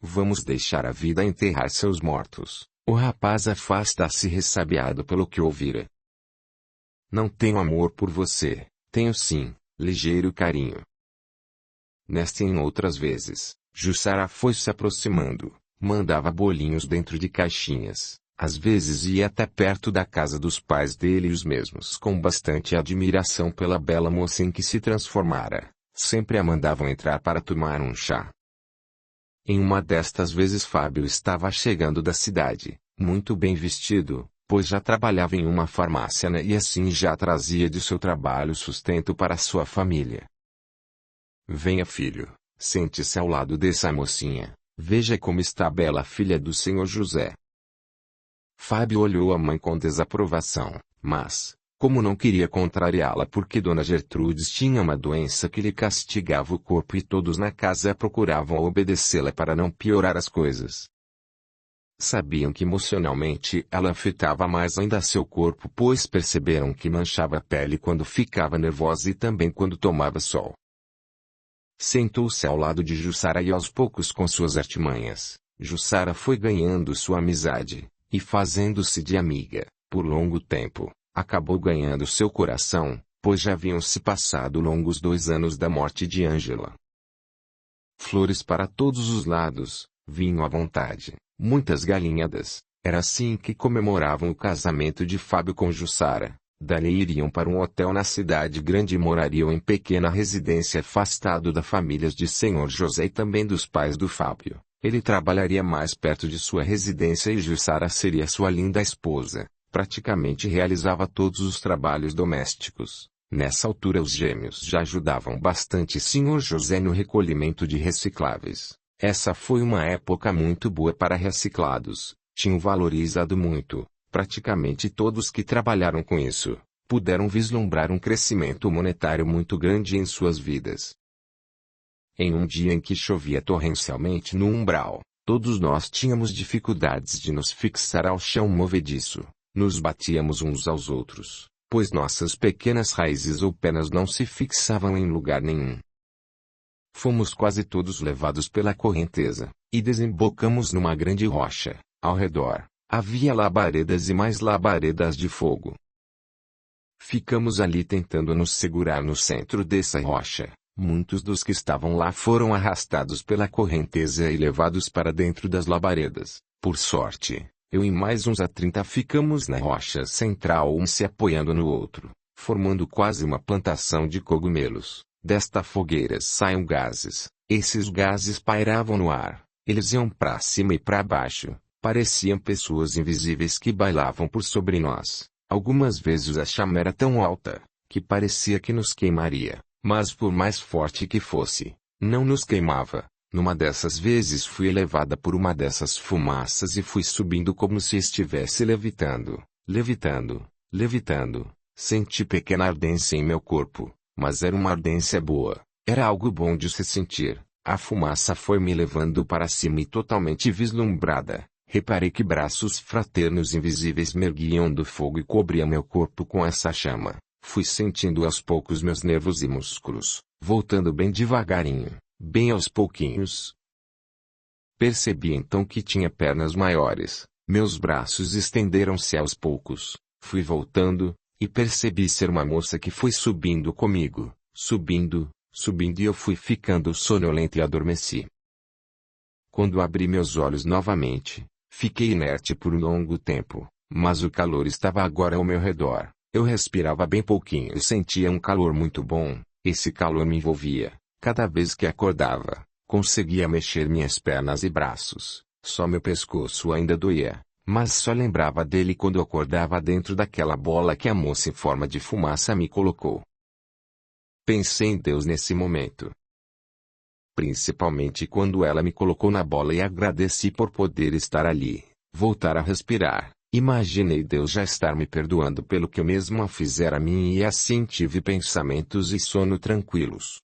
Vamos deixar a vida enterrar seus mortos. O rapaz afasta-se ressabiado pelo que ouvira. Não tenho amor por você, tenho sim, ligeiro carinho. Nesta e em outras vezes, Jussara foi se aproximando, mandava bolinhos dentro de caixinhas, às vezes ia até perto da casa dos pais dele e os mesmos com bastante admiração pela bela moça em que se transformara, sempre a mandavam entrar para tomar um chá. Em uma destas vezes Fábio estava chegando da cidade, muito bem vestido, pois já trabalhava em uma farmácia e assim já trazia de seu trabalho sustento para sua família. Venha, filho, sente-se ao lado dessa mocinha, veja como está a bela filha do senhor José. Fábio olhou a mãe com desaprovação, mas, como não queria contrariá-la porque Dona Gertrudes tinha uma doença que lhe castigava o corpo e todos na casa procuravam obedecê-la para não piorar as coisas. Sabiam que emocionalmente ela afetava mais ainda seu corpo, pois perceberam que manchava a pele quando ficava nervosa e também quando tomava sol. Sentou-se ao lado de Jussara e aos poucos com suas artimanhas, Jussara foi ganhando sua amizade, e fazendo-se de amiga, por longo tempo. Acabou ganhando seu coração, pois já haviam se passado longos 2 anos da morte de Ângela. Flores para todos os lados, vinho à vontade, muitas galinhadas, era assim que comemoravam o casamento de Fábio com Jussara. Dali iriam para um hotel na cidade grande e morariam em pequena residência afastado da família de senhor José e também dos pais do Fábio. Ele trabalharia mais perto de sua residência e Jussara seria sua linda esposa. Praticamente realizava todos os trabalhos domésticos. Nessa altura os gêmeos já ajudavam bastante Sr. José no recolhimento de recicláveis. Essa foi uma época muito boa para reciclados, tinham valorizado muito. Praticamente todos que trabalharam com isso, puderam vislumbrar um crescimento monetário muito grande em suas vidas. Em um dia em que chovia torrencialmente no umbral, todos nós tínhamos dificuldades de nos fixar ao chão movediço, nos batíamos uns aos outros, pois nossas pequenas raízes ou penas não se fixavam em lugar nenhum. Fomos quase todos levados pela correnteza, e desembocamos numa grande rocha. Ao redor, havia labaredas e mais labaredas de fogo. Ficamos ali tentando nos segurar no centro dessa rocha. Muitos dos que estavam lá foram arrastados pela correnteza e levados para dentro das labaredas. Por sorte, eu e mais uns 30 ficamos na rocha central, um se apoiando no outro, formando quase uma plantação de cogumelos. Desta fogueira saem gases. Esses gases pairavam no ar. Eles iam para cima e para baixo. Pareciam pessoas invisíveis que bailavam por sobre nós. Algumas vezes a chama era tão alta, que parecia que nos queimaria, mas por mais forte que fosse, não nos queimava. Numa dessas vezes fui elevada por uma dessas fumaças e fui subindo como se estivesse levitando, levitando, levitando. Senti pequena ardência em meu corpo, mas era uma ardência boa, era algo bom de se sentir. A fumaça foi me levando para cima e totalmente vislumbrada. Reparei que braços fraternos invisíveis me erguiam do fogo e cobriam meu corpo com essa chama. Fui sentindo aos poucos meus nervos e músculos, voltando bem devagarinho, bem aos pouquinhos. Percebi então que tinha pernas maiores, meus braços estenderam-se aos poucos, fui voltando, e percebi ser uma moça que foi subindo comigo, subindo, subindo e eu fui ficando sonolento e adormeci. Quando abri meus olhos novamente, fiquei inerte por um longo tempo, mas o calor estava agora ao meu redor. Eu respirava bem pouquinho e sentia um calor muito bom. Esse calor me envolvia. Cada vez que acordava, conseguia mexer minhas pernas e braços. Só meu pescoço ainda doía, mas só lembrava dele quando acordava dentro daquela bola que a moça em forma de fumaça me colocou. Pensei em Deus nesse momento. Principalmente quando ela me colocou na bola e agradeci por poder estar ali, voltar a respirar. Imaginei Deus já estar me perdoando pelo que eu mesmo a fizera a mim e assim tive pensamentos e sono tranquilos.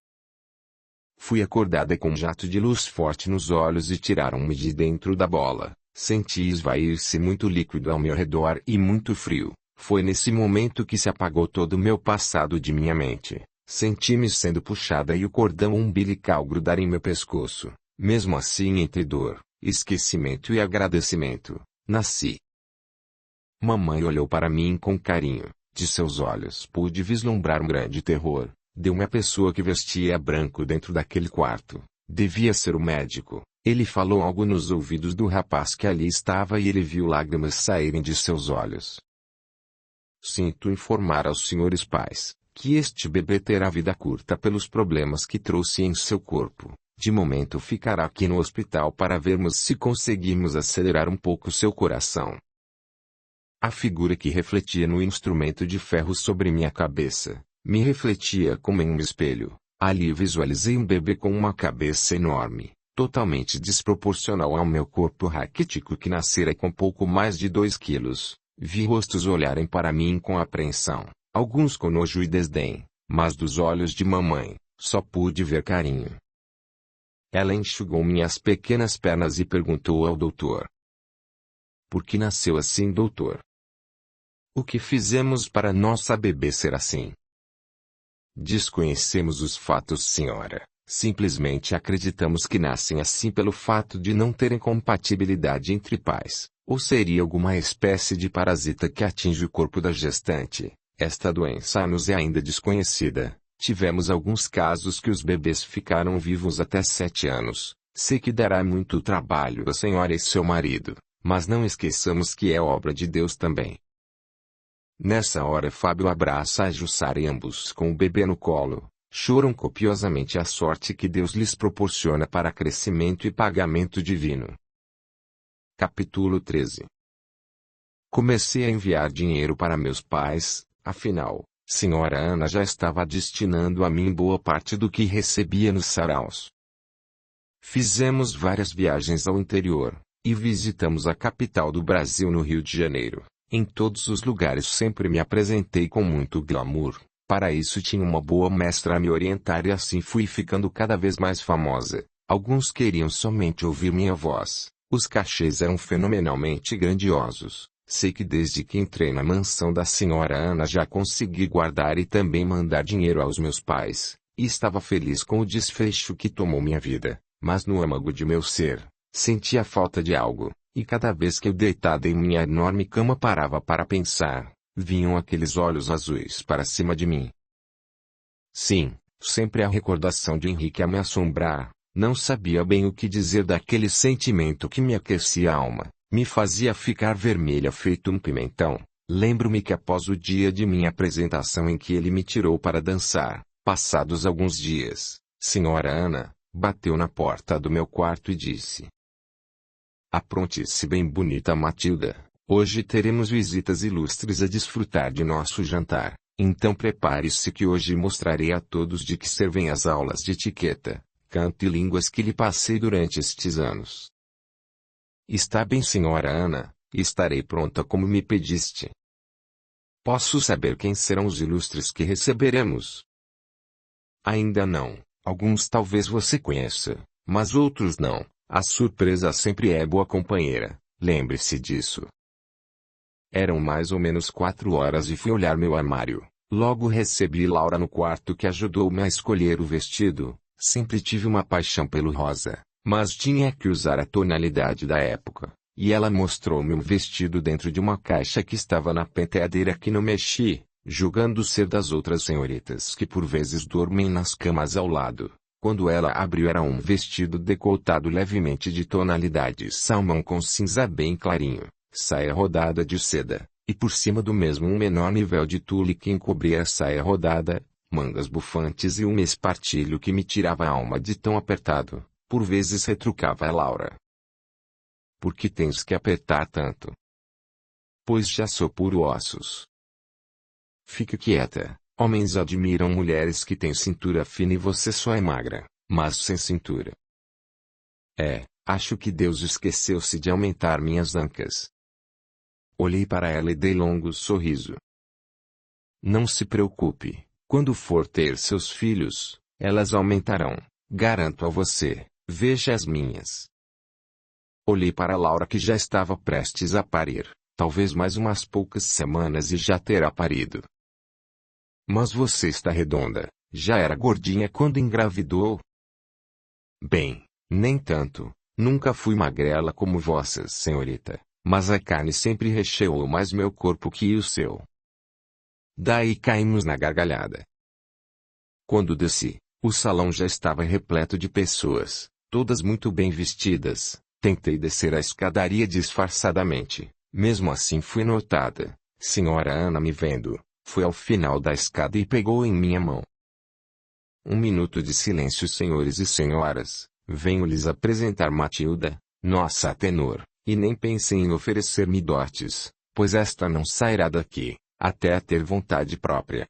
Fui acordada com um jato de luz forte nos olhos e tiraram-me de dentro da bola. Senti esvair-se muito líquido ao meu redor e muito frio. Foi nesse momento que se apagou todo o meu passado de minha mente. Senti-me sendo puxada e o cordão umbilical grudar em meu pescoço. Mesmo assim, entre dor, esquecimento e agradecimento, nasci. Mamãe olhou para mim com carinho. De seus olhos pude vislumbrar um grande terror. Deu-me a pessoa que vestia branco dentro daquele quarto. Devia ser o médico. Ele falou algo nos ouvidos do rapaz que ali estava e ele viu lágrimas saírem de seus olhos. Sinto informar aos senhores pais que este bebê terá vida curta pelos problemas que trouxe em seu corpo. De momento ficará aqui no hospital para vermos se conseguimos acelerar um pouco seu coração. A figura que refletia no instrumento de ferro sobre minha cabeça, me refletia como em um espelho. Ali visualizei um bebê com uma cabeça enorme, totalmente desproporcional ao meu corpo raquítico que nascera com pouco mais de 2 quilos. Vi rostos olharem para mim com apreensão, alguns com nojo e desdém, mas dos olhos de mamãe, só pude ver carinho. Ela enxugou minhas pequenas pernas e perguntou ao doutor: "Por que nasceu assim, doutor? O que fizemos para nossa bebê ser assim?" "Desconhecemos os fatos, senhora. Simplesmente acreditamos que nascem assim pelo fato de não terem compatibilidade entre pais, ou seria alguma espécie de parasita que atinge o corpo da gestante. Esta doença nos é ainda desconhecida. Tivemos alguns casos que os bebês ficaram vivos até 7 anos. Sei que dará muito trabalho à senhora e seu marido, mas não esqueçamos que é obra de Deus também." Nessa hora Fábio abraça a Jussara e ambos com o bebê no colo, choram copiosamente a sorte que Deus lhes proporciona para crescimento e pagamento divino. Capítulo 13. Comecei a enviar dinheiro para meus pais, afinal, Senhora Ana já estava destinando a mim boa parte do que recebia nos saraus. Fizemos várias viagens ao interior, e visitamos a capital do Brasil no Rio de Janeiro. Em todos os lugares sempre me apresentei com muito glamour. Para isso tinha uma boa mestra a me orientar e assim fui ficando cada vez mais famosa. Alguns queriam somente ouvir minha voz. Os cachês eram fenomenalmente grandiosos. Sei que desde que entrei na mansão da senhora Ana já consegui guardar e também mandar dinheiro aos meus pais, e estava feliz com o desfecho que tomou minha vida, mas no âmago de meu ser, sentia falta de algo, e cada vez que eu deitada em minha enorme cama parava para pensar, vinham aqueles olhos azuis para cima de mim. Sim, sempre a recordação de Henrique a me assombrar, não sabia bem o que dizer daquele sentimento que me aquecia a alma. Me fazia ficar vermelha feito um pimentão. Lembro-me que após o dia de minha apresentação em que ele me tirou para dançar, passados alguns dias, senhora Ana, bateu na porta do meu quarto e disse: "Apronte-se bem bonita Matilda, hoje teremos visitas ilustres a desfrutar de nosso jantar, então prepare-se que hoje mostrarei a todos de que servem as aulas de etiqueta, canto e línguas que lhe passei durante estes anos." "Está bem, senhora Ana, estarei pronta como me pediste." "Posso saber quem serão os ilustres que receberemos?" "Ainda não, alguns talvez você conheça, mas outros não. A surpresa sempre é boa companheira, lembre-se disso." Eram mais ou menos 4 horas e fui olhar meu armário. Logo recebi Laura no quarto que ajudou-me a escolher o vestido. Sempre tive uma paixão pelo rosa, mas tinha que usar a tonalidade da época, e ela mostrou-me um vestido dentro de uma caixa que estava na penteadeira que não mexi, julgando ser das outras senhoritas que por vezes dormem nas camas ao lado. Quando ela abriu era um vestido decoltado levemente de tonalidade salmão com cinza bem clarinho, saia rodada de seda, e por cima do mesmo um enorme véu de tule que encobria a saia rodada, mangas bufantes e um espartilho que me tirava a alma de tão apertado. Por vezes retrucava a Laura: "Por que tens que apertar tanto?" "Pois já sou puro ossos." "Fique quieta, homens admiram mulheres que têm cintura fina e você só é magra, mas sem cintura." Acho que Deus esqueceu-se de aumentar minhas ancas." Olhei para ela e dei longo sorriso. "Não se preocupe, quando for ter seus filhos, elas aumentarão, garanto a você. Veja as minhas." Olhei para Laura que já estava prestes a parir, talvez mais umas poucas semanas e já terá parido. "Mas você está redonda, já era gordinha quando engravidou?" "Bem, nem tanto, nunca fui magrela como vossa senhorita, mas a carne sempre recheou mais meu corpo que o seu." Daí caímos na gargalhada. Quando desci, o salão já estava repleto de pessoas, todas muito bem vestidas. Tentei descer a escadaria disfarçadamente, mesmo assim fui notada. Senhora Ana me vendo, foi ao final da escada e pegou em minha mão. "Um minuto de silêncio, senhores e senhoras, venho lhes apresentar Matilda, nossa tenor, e nem pensem em oferecer-me dotes, pois esta não sairá daqui, até a ter vontade própria."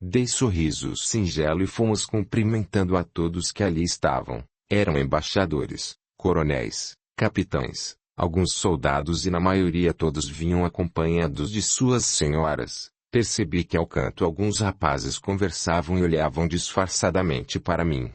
Dei sorriso singelo e fomos cumprimentando a todos que ali estavam. Eram embaixadores, coronéis, capitães, alguns soldados e na maioria todos vinham acompanhados de suas senhoras. Percebi que ao canto alguns rapazes conversavam e olhavam disfarçadamente para mim.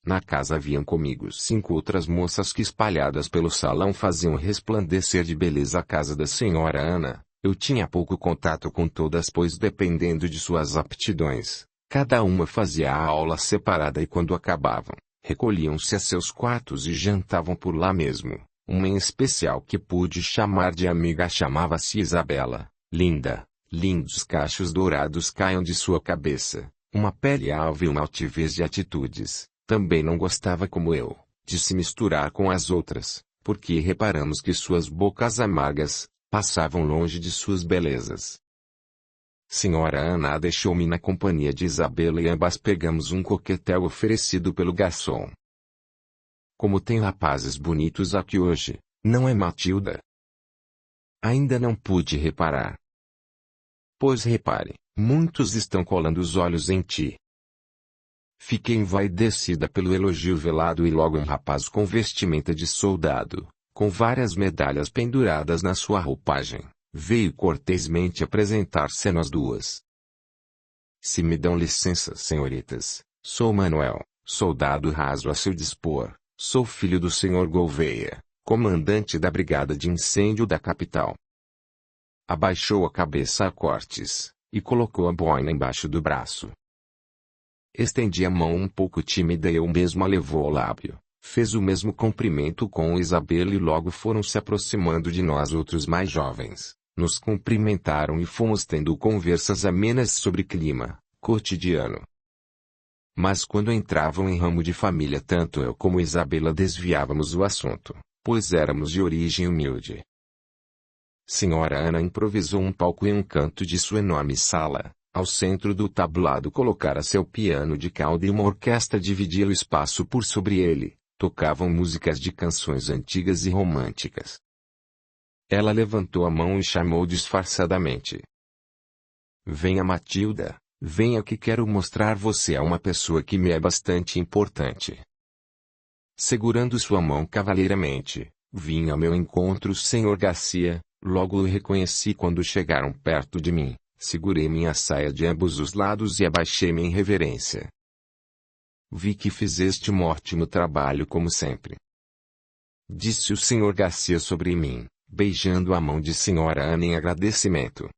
Na casa haviam comigo 5 outras moças que espalhadas pelo salão faziam resplandecer de beleza a casa da senhora Ana. Eu tinha pouco contato com todas pois dependendo de suas aptidões, cada uma fazia a aula separada e quando acabavam, recolhiam-se a seus quartos e jantavam por lá mesmo. Uma em especial que pude chamar de amiga chamava-se Isabela. Linda, lindos cachos dourados caiam de sua cabeça, uma pele alva e uma altivez de atitudes. Também não gostava como eu, de se misturar com as outras, porque reparamos que suas bocas amargas passavam longe de suas belezas. Senhora Ana deixou-me na companhia de Isabela e ambas pegamos um coquetel oferecido pelo garçom. "Como tem rapazes bonitos aqui hoje, não é Matilda?" Ainda não pude reparar. Pois repare, muitos estão colando os olhos em ti. Fiquei envaidecida pelo elogio velado e logo um rapaz com vestimenta de soldado, com várias medalhas penduradas na sua roupagem, veio cortesmente apresentar-se a nós duas. Se me dão licença, senhoritas, sou Manuel, soldado raso a seu dispor, sou filho do senhor Gouveia, comandante da brigada de incêndio da capital. Abaixou a cabeça a Cortes, e colocou a boina embaixo do braço. Estendi a mão um pouco tímida e eu mesmo a levou ao lábio. Fez o mesmo cumprimento com Isabela e logo foram se aproximando de nós outros mais jovens. Nos cumprimentaram e fomos tendo conversas amenas sobre clima, cotidiano. Mas quando entravam em ramo de família tanto eu como Isabela desviávamos o assunto, pois éramos de origem humilde. Senhora Ana improvisou um palco em um canto de sua enorme sala. Ao centro do tablado colocara seu piano de cauda e uma orquestra dividia o espaço por sobre ele. Tocavam músicas de canções antigas e românticas. Ela levantou a mão e chamou disfarçadamente. Venha, Matilda, venha que quero mostrar você a uma pessoa que me é bastante importante. Segurando sua mão cavalheiramente, vinha ao meu encontro o Sr. Garcia, logo o reconheci quando chegaram perto de mim. Segurei minha saia de ambos os lados e abaixei-me em reverência. Vi que fizeste um ótimo trabalho como sempre. Disse o Sr. Garcia sobre mim, beijando a mão de Sra. Ana em agradecimento.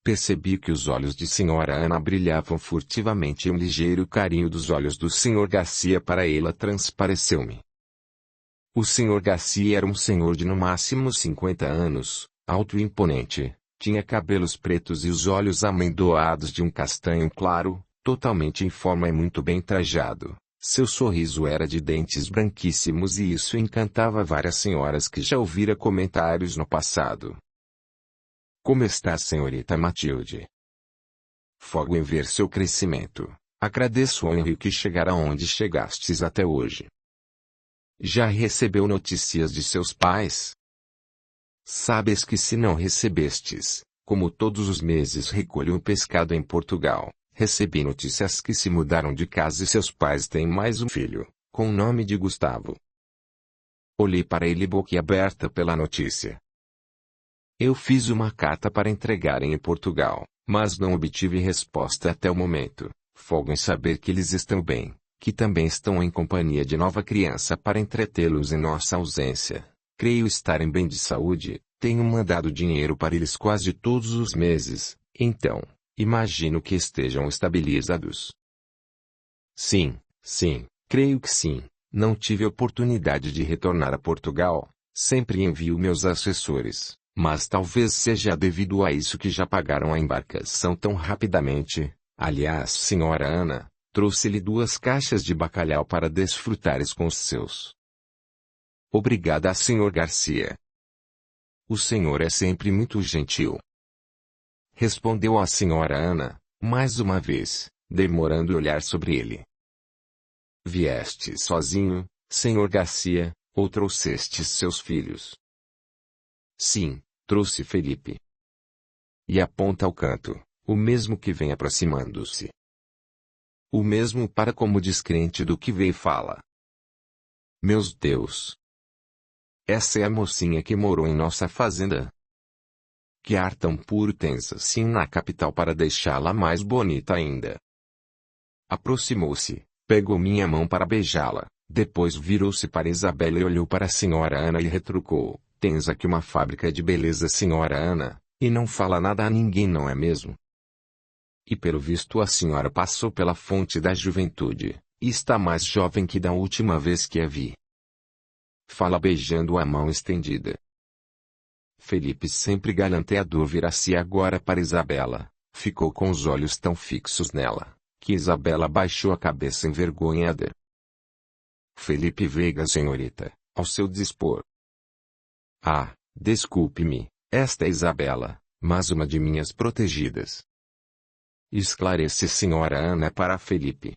Percebi que os olhos de Sra. Ana brilhavam furtivamente e um ligeiro carinho dos olhos do Sr. Garcia para ela transpareceu-me. O Sr. Garcia era um senhor de no máximo 50 anos, alto e imponente. Tinha cabelos pretos e os olhos amendoados de um castanho claro, totalmente em forma e muito bem trajado. Seu sorriso era de dentes branquíssimos e isso encantava várias senhoras que já ouvira comentários no passado. Como está, senhorita Matilde? Fogo em ver seu crescimento. Agradeço ao Henrique chegar aonde chegastes até hoje. Já recebeu notícias de seus pais? Sabes que se não recebestes, como todos os meses recolho um pescado em Portugal, recebi notícias que se mudaram de casa e seus pais têm mais um filho, com o nome de Gustavo. Olhei para ele boquiaberta pela notícia. Eu fiz uma carta para entregar em Portugal, mas não obtive resposta até o momento. Folgo em saber que eles estão bem, que também estão em companhia de nova criança para entretê-los em nossa ausência. Creio estarem bem de saúde, tenho mandado dinheiro para eles quase todos os meses, então, imagino que estejam estabilizados. Sim, creio que sim. Não tive oportunidade de retornar a Portugal, sempre envio meus assessores, mas talvez seja devido a isso que já pagaram a embarcação tão rapidamente. Aliás, Sra. Ana, trouxe-lhe 2 caixas de bacalhau para desfrutares com os seus. Obrigada, Sr. Garcia. O senhor é sempre muito gentil. Respondeu a Sra. Ana, mais uma vez, demorando a olhar sobre ele. Vieste sozinho, Sr. Garcia, ou trouxestes seus filhos? Sim, trouxe Felipe. E aponta ao canto, o mesmo que vem aproximando-se. O mesmo para como descrente do que vê e fala. Meus Deus! Essa é a mocinha que morou em nossa fazenda. Que ar tão puro tens assim na capital para deixá-la mais bonita ainda. Aproximou-se, pegou minha mão para beijá-la, depois virou-se para Isabela e olhou para a Sra. Ana e retrucou, tens aqui uma fábrica de beleza, Sra. Ana, e não fala nada a ninguém, não é mesmo? E pelo visto a senhora passou pela fonte da juventude, e está mais jovem que da última vez que a vi. Fala beijando a mão estendida. Felipe, sempre galanteador, vira-se agora para Isabela, ficou com os olhos tão fixos nela, que Isabela baixou a cabeça envergonhada. Felipe Veiga, senhorita, ao seu dispor. Ah, desculpe-me, esta é Isabela, mas uma de minhas protegidas. Esclarece Sra. Ana para Felipe.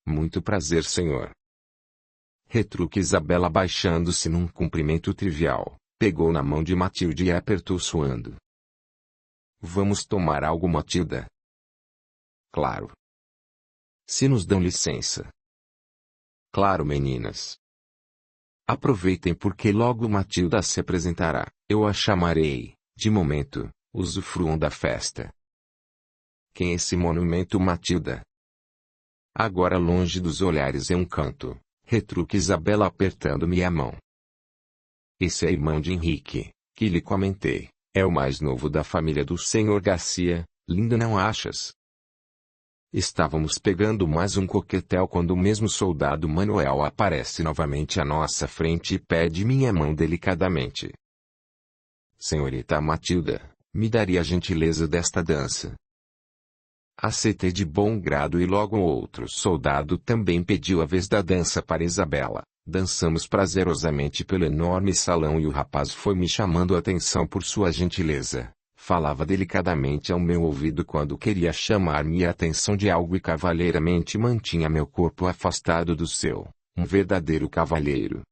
Muito prazer, senhor. Retruque Isabela baixando-se num cumprimento trivial, pegou na mão de Matilde e a apertou suando. Vamos tomar algo, Matilda? Claro. Se nos dão licença. Claro, meninas. Aproveitem porque logo Matilda se apresentará. Eu a chamarei. De momento, usufruam da festa. Quem é esse monumento, Matilda? Agora longe dos olhares em um canto, retruca Isabela apertando-me a mão. Esse é irmão de Henrique, que lhe comentei. É o mais novo da família do Sr. Garcia, lindo, não achas? Estávamos pegando mais um coquetel quando o mesmo soldado Manuel aparece novamente à nossa frente e pede minha mão delicadamente. Senhorita Matilda, me daria a gentileza desta dança? Aceitei de bom grado e logo outro soldado também pediu a vez da dança para Isabela. Dançamos prazerosamente pelo enorme salão e o rapaz foi me chamando a atenção por sua gentileza. Falava delicadamente ao meu ouvido quando queria chamar minha atenção de algo e cavalheiramente mantinha meu corpo afastado do seu. Um verdadeiro cavalheiro.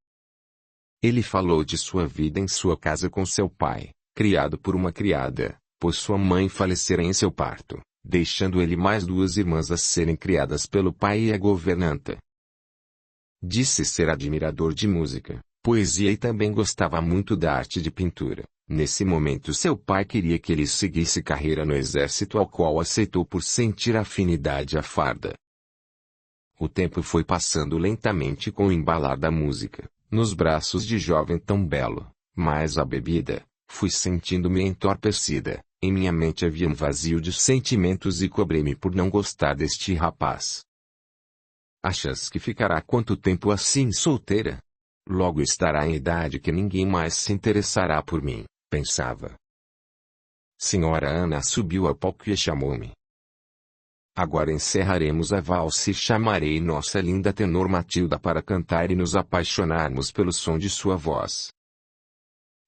Ele falou de sua vida em sua casa com seu pai, criado por uma criada, pois sua mãe falecera em seu parto, deixando ele mais duas irmãs a serem criadas pelo pai e a governanta. Disse ser admirador de música, poesia e também gostava muito da arte de pintura. Nesse momento seu pai queria que ele seguisse carreira no exército, ao qual aceitou por sentir afinidade à farda. O tempo foi passando lentamente com o embalar da música, nos braços de jovem tão belo, mas a bebida, fui sentindo-me entorpecida, em minha mente havia um vazio de sentimentos e cobrei-me por não gostar deste rapaz. Achas que ficará quanto tempo assim solteira? Logo estará em idade que ninguém mais se interessará por mim, pensava. Senhora Ana subiu ao palco e chamou-me. Agora encerraremos a valsa e chamarei nossa linda tenor Matilda para cantar e nos apaixonarmos pelo som de sua voz.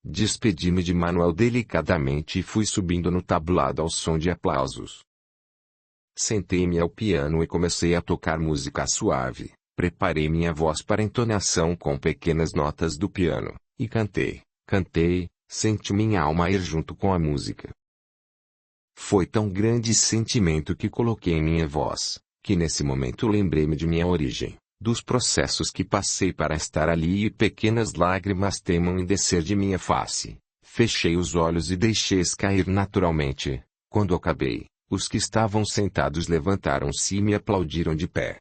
Despedi-me de Manuel delicadamente e fui subindo no tablado ao som de aplausos. Sentei-me ao piano e comecei a tocar música suave. Preparei minha voz para entonação com pequenas notas do piano, e cantei, senti minha alma ir junto com a música. Foi tão grande sentimento que coloquei em minha voz, que nesse momento lembrei-me de minha origem, dos processos que passei para estar ali e pequenas lágrimas teimam em descer de minha face. Fechei os olhos e deixei-os cair naturalmente. Quando acabei, os que estavam sentados levantaram-se e me aplaudiram de pé.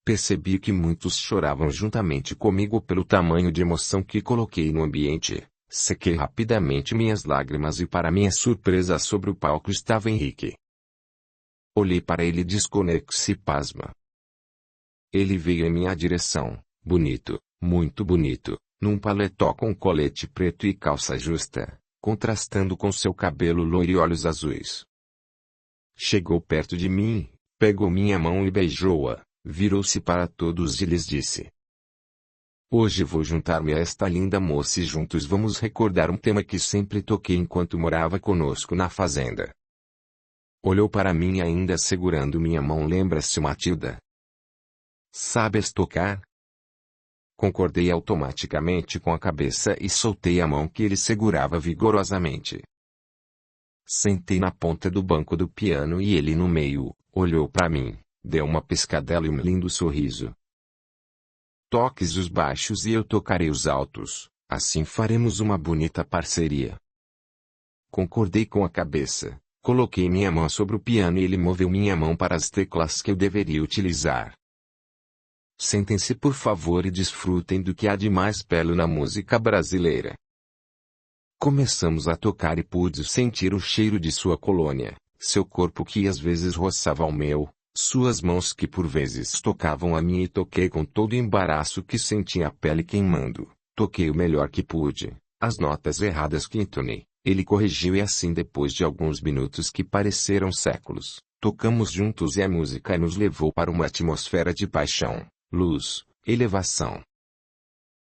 Percebi que muitos choravam juntamente comigo pelo tamanho de emoção que coloquei no ambiente. Sequei rapidamente minhas lágrimas e para minha surpresa sobre o palco estava Henrique. Olhei para ele desconexo e pasma. Ele veio em minha direção, bonito, muito bonito, num paletó com colete preto e calça justa, contrastando com seu cabelo loiro e olhos azuis. Chegou perto de mim, pegou minha mão e beijou-a, virou-se para todos e lhes disse: Hoje vou juntar-me a esta linda moça e juntos vamos recordar um tema que sempre toquei enquanto morava conosco na fazenda. Olhou para mim ainda segurando minha mão. Lembra-se, Matilda? Sabes tocar? Concordei automaticamente com a cabeça e soltei a mão que ele segurava vigorosamente. Sentei na ponta do banco do piano e ele no meio, olhou para mim, deu uma piscadela e um lindo sorriso. Toques os baixos e eu tocarei os altos, assim faremos uma bonita parceria. Concordei com a cabeça, coloquei minha mão sobre o piano e ele moveu minha mão para as teclas que eu deveria utilizar. Sentem-se por favor e desfrutem do que há de mais belo na música brasileira. Começamos a tocar e pude sentir o cheiro de sua colônia, seu corpo que às vezes roçava o meu, suas mãos que por vezes tocavam a minha e toquei com todo o embaraço que senti a pele queimando. Toquei o melhor que pude, as notas erradas que entonei, ele corrigiu e assim depois de alguns minutos que pareceram séculos, tocamos juntos e a música nos levou para uma atmosfera de paixão, luz, elevação.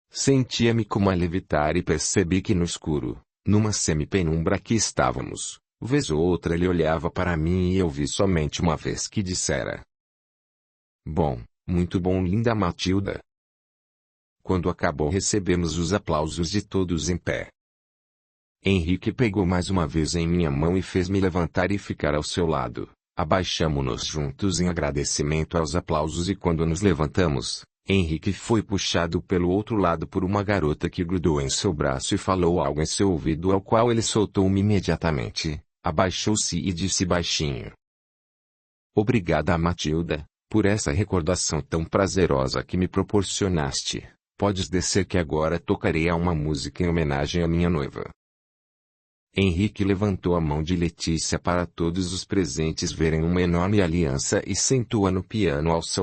Sentia-me como a levitar e percebi que no escuro, numa semi-penumbra que estávamos, vez ou outra ele olhava para mim e eu vi somente uma vez que dissera: Bom, muito bom, linda Matilda. Quando acabou recebemos os aplausos de todos em pé. Henrique pegou mais uma vez em minha mão e fez-me levantar e ficar ao seu lado. Abaixamo-nos juntos em agradecimento aos aplausos e quando nos levantamos, Henrique foi puxado pelo outro lado por uma garota que grudou em seu braço e falou algo em seu ouvido ao qual ele soltou-me imediatamente, abaixou-se e disse baixinho: "Obrigada, Matilda, por essa recordação tão prazerosa que me proporcionaste. Podes descer que agora tocarei uma música em homenagem à minha noiva." Henrique levantou a mão de Letícia para todos os presentes verem uma enorme aliança e sentou-a no piano ao seu lado.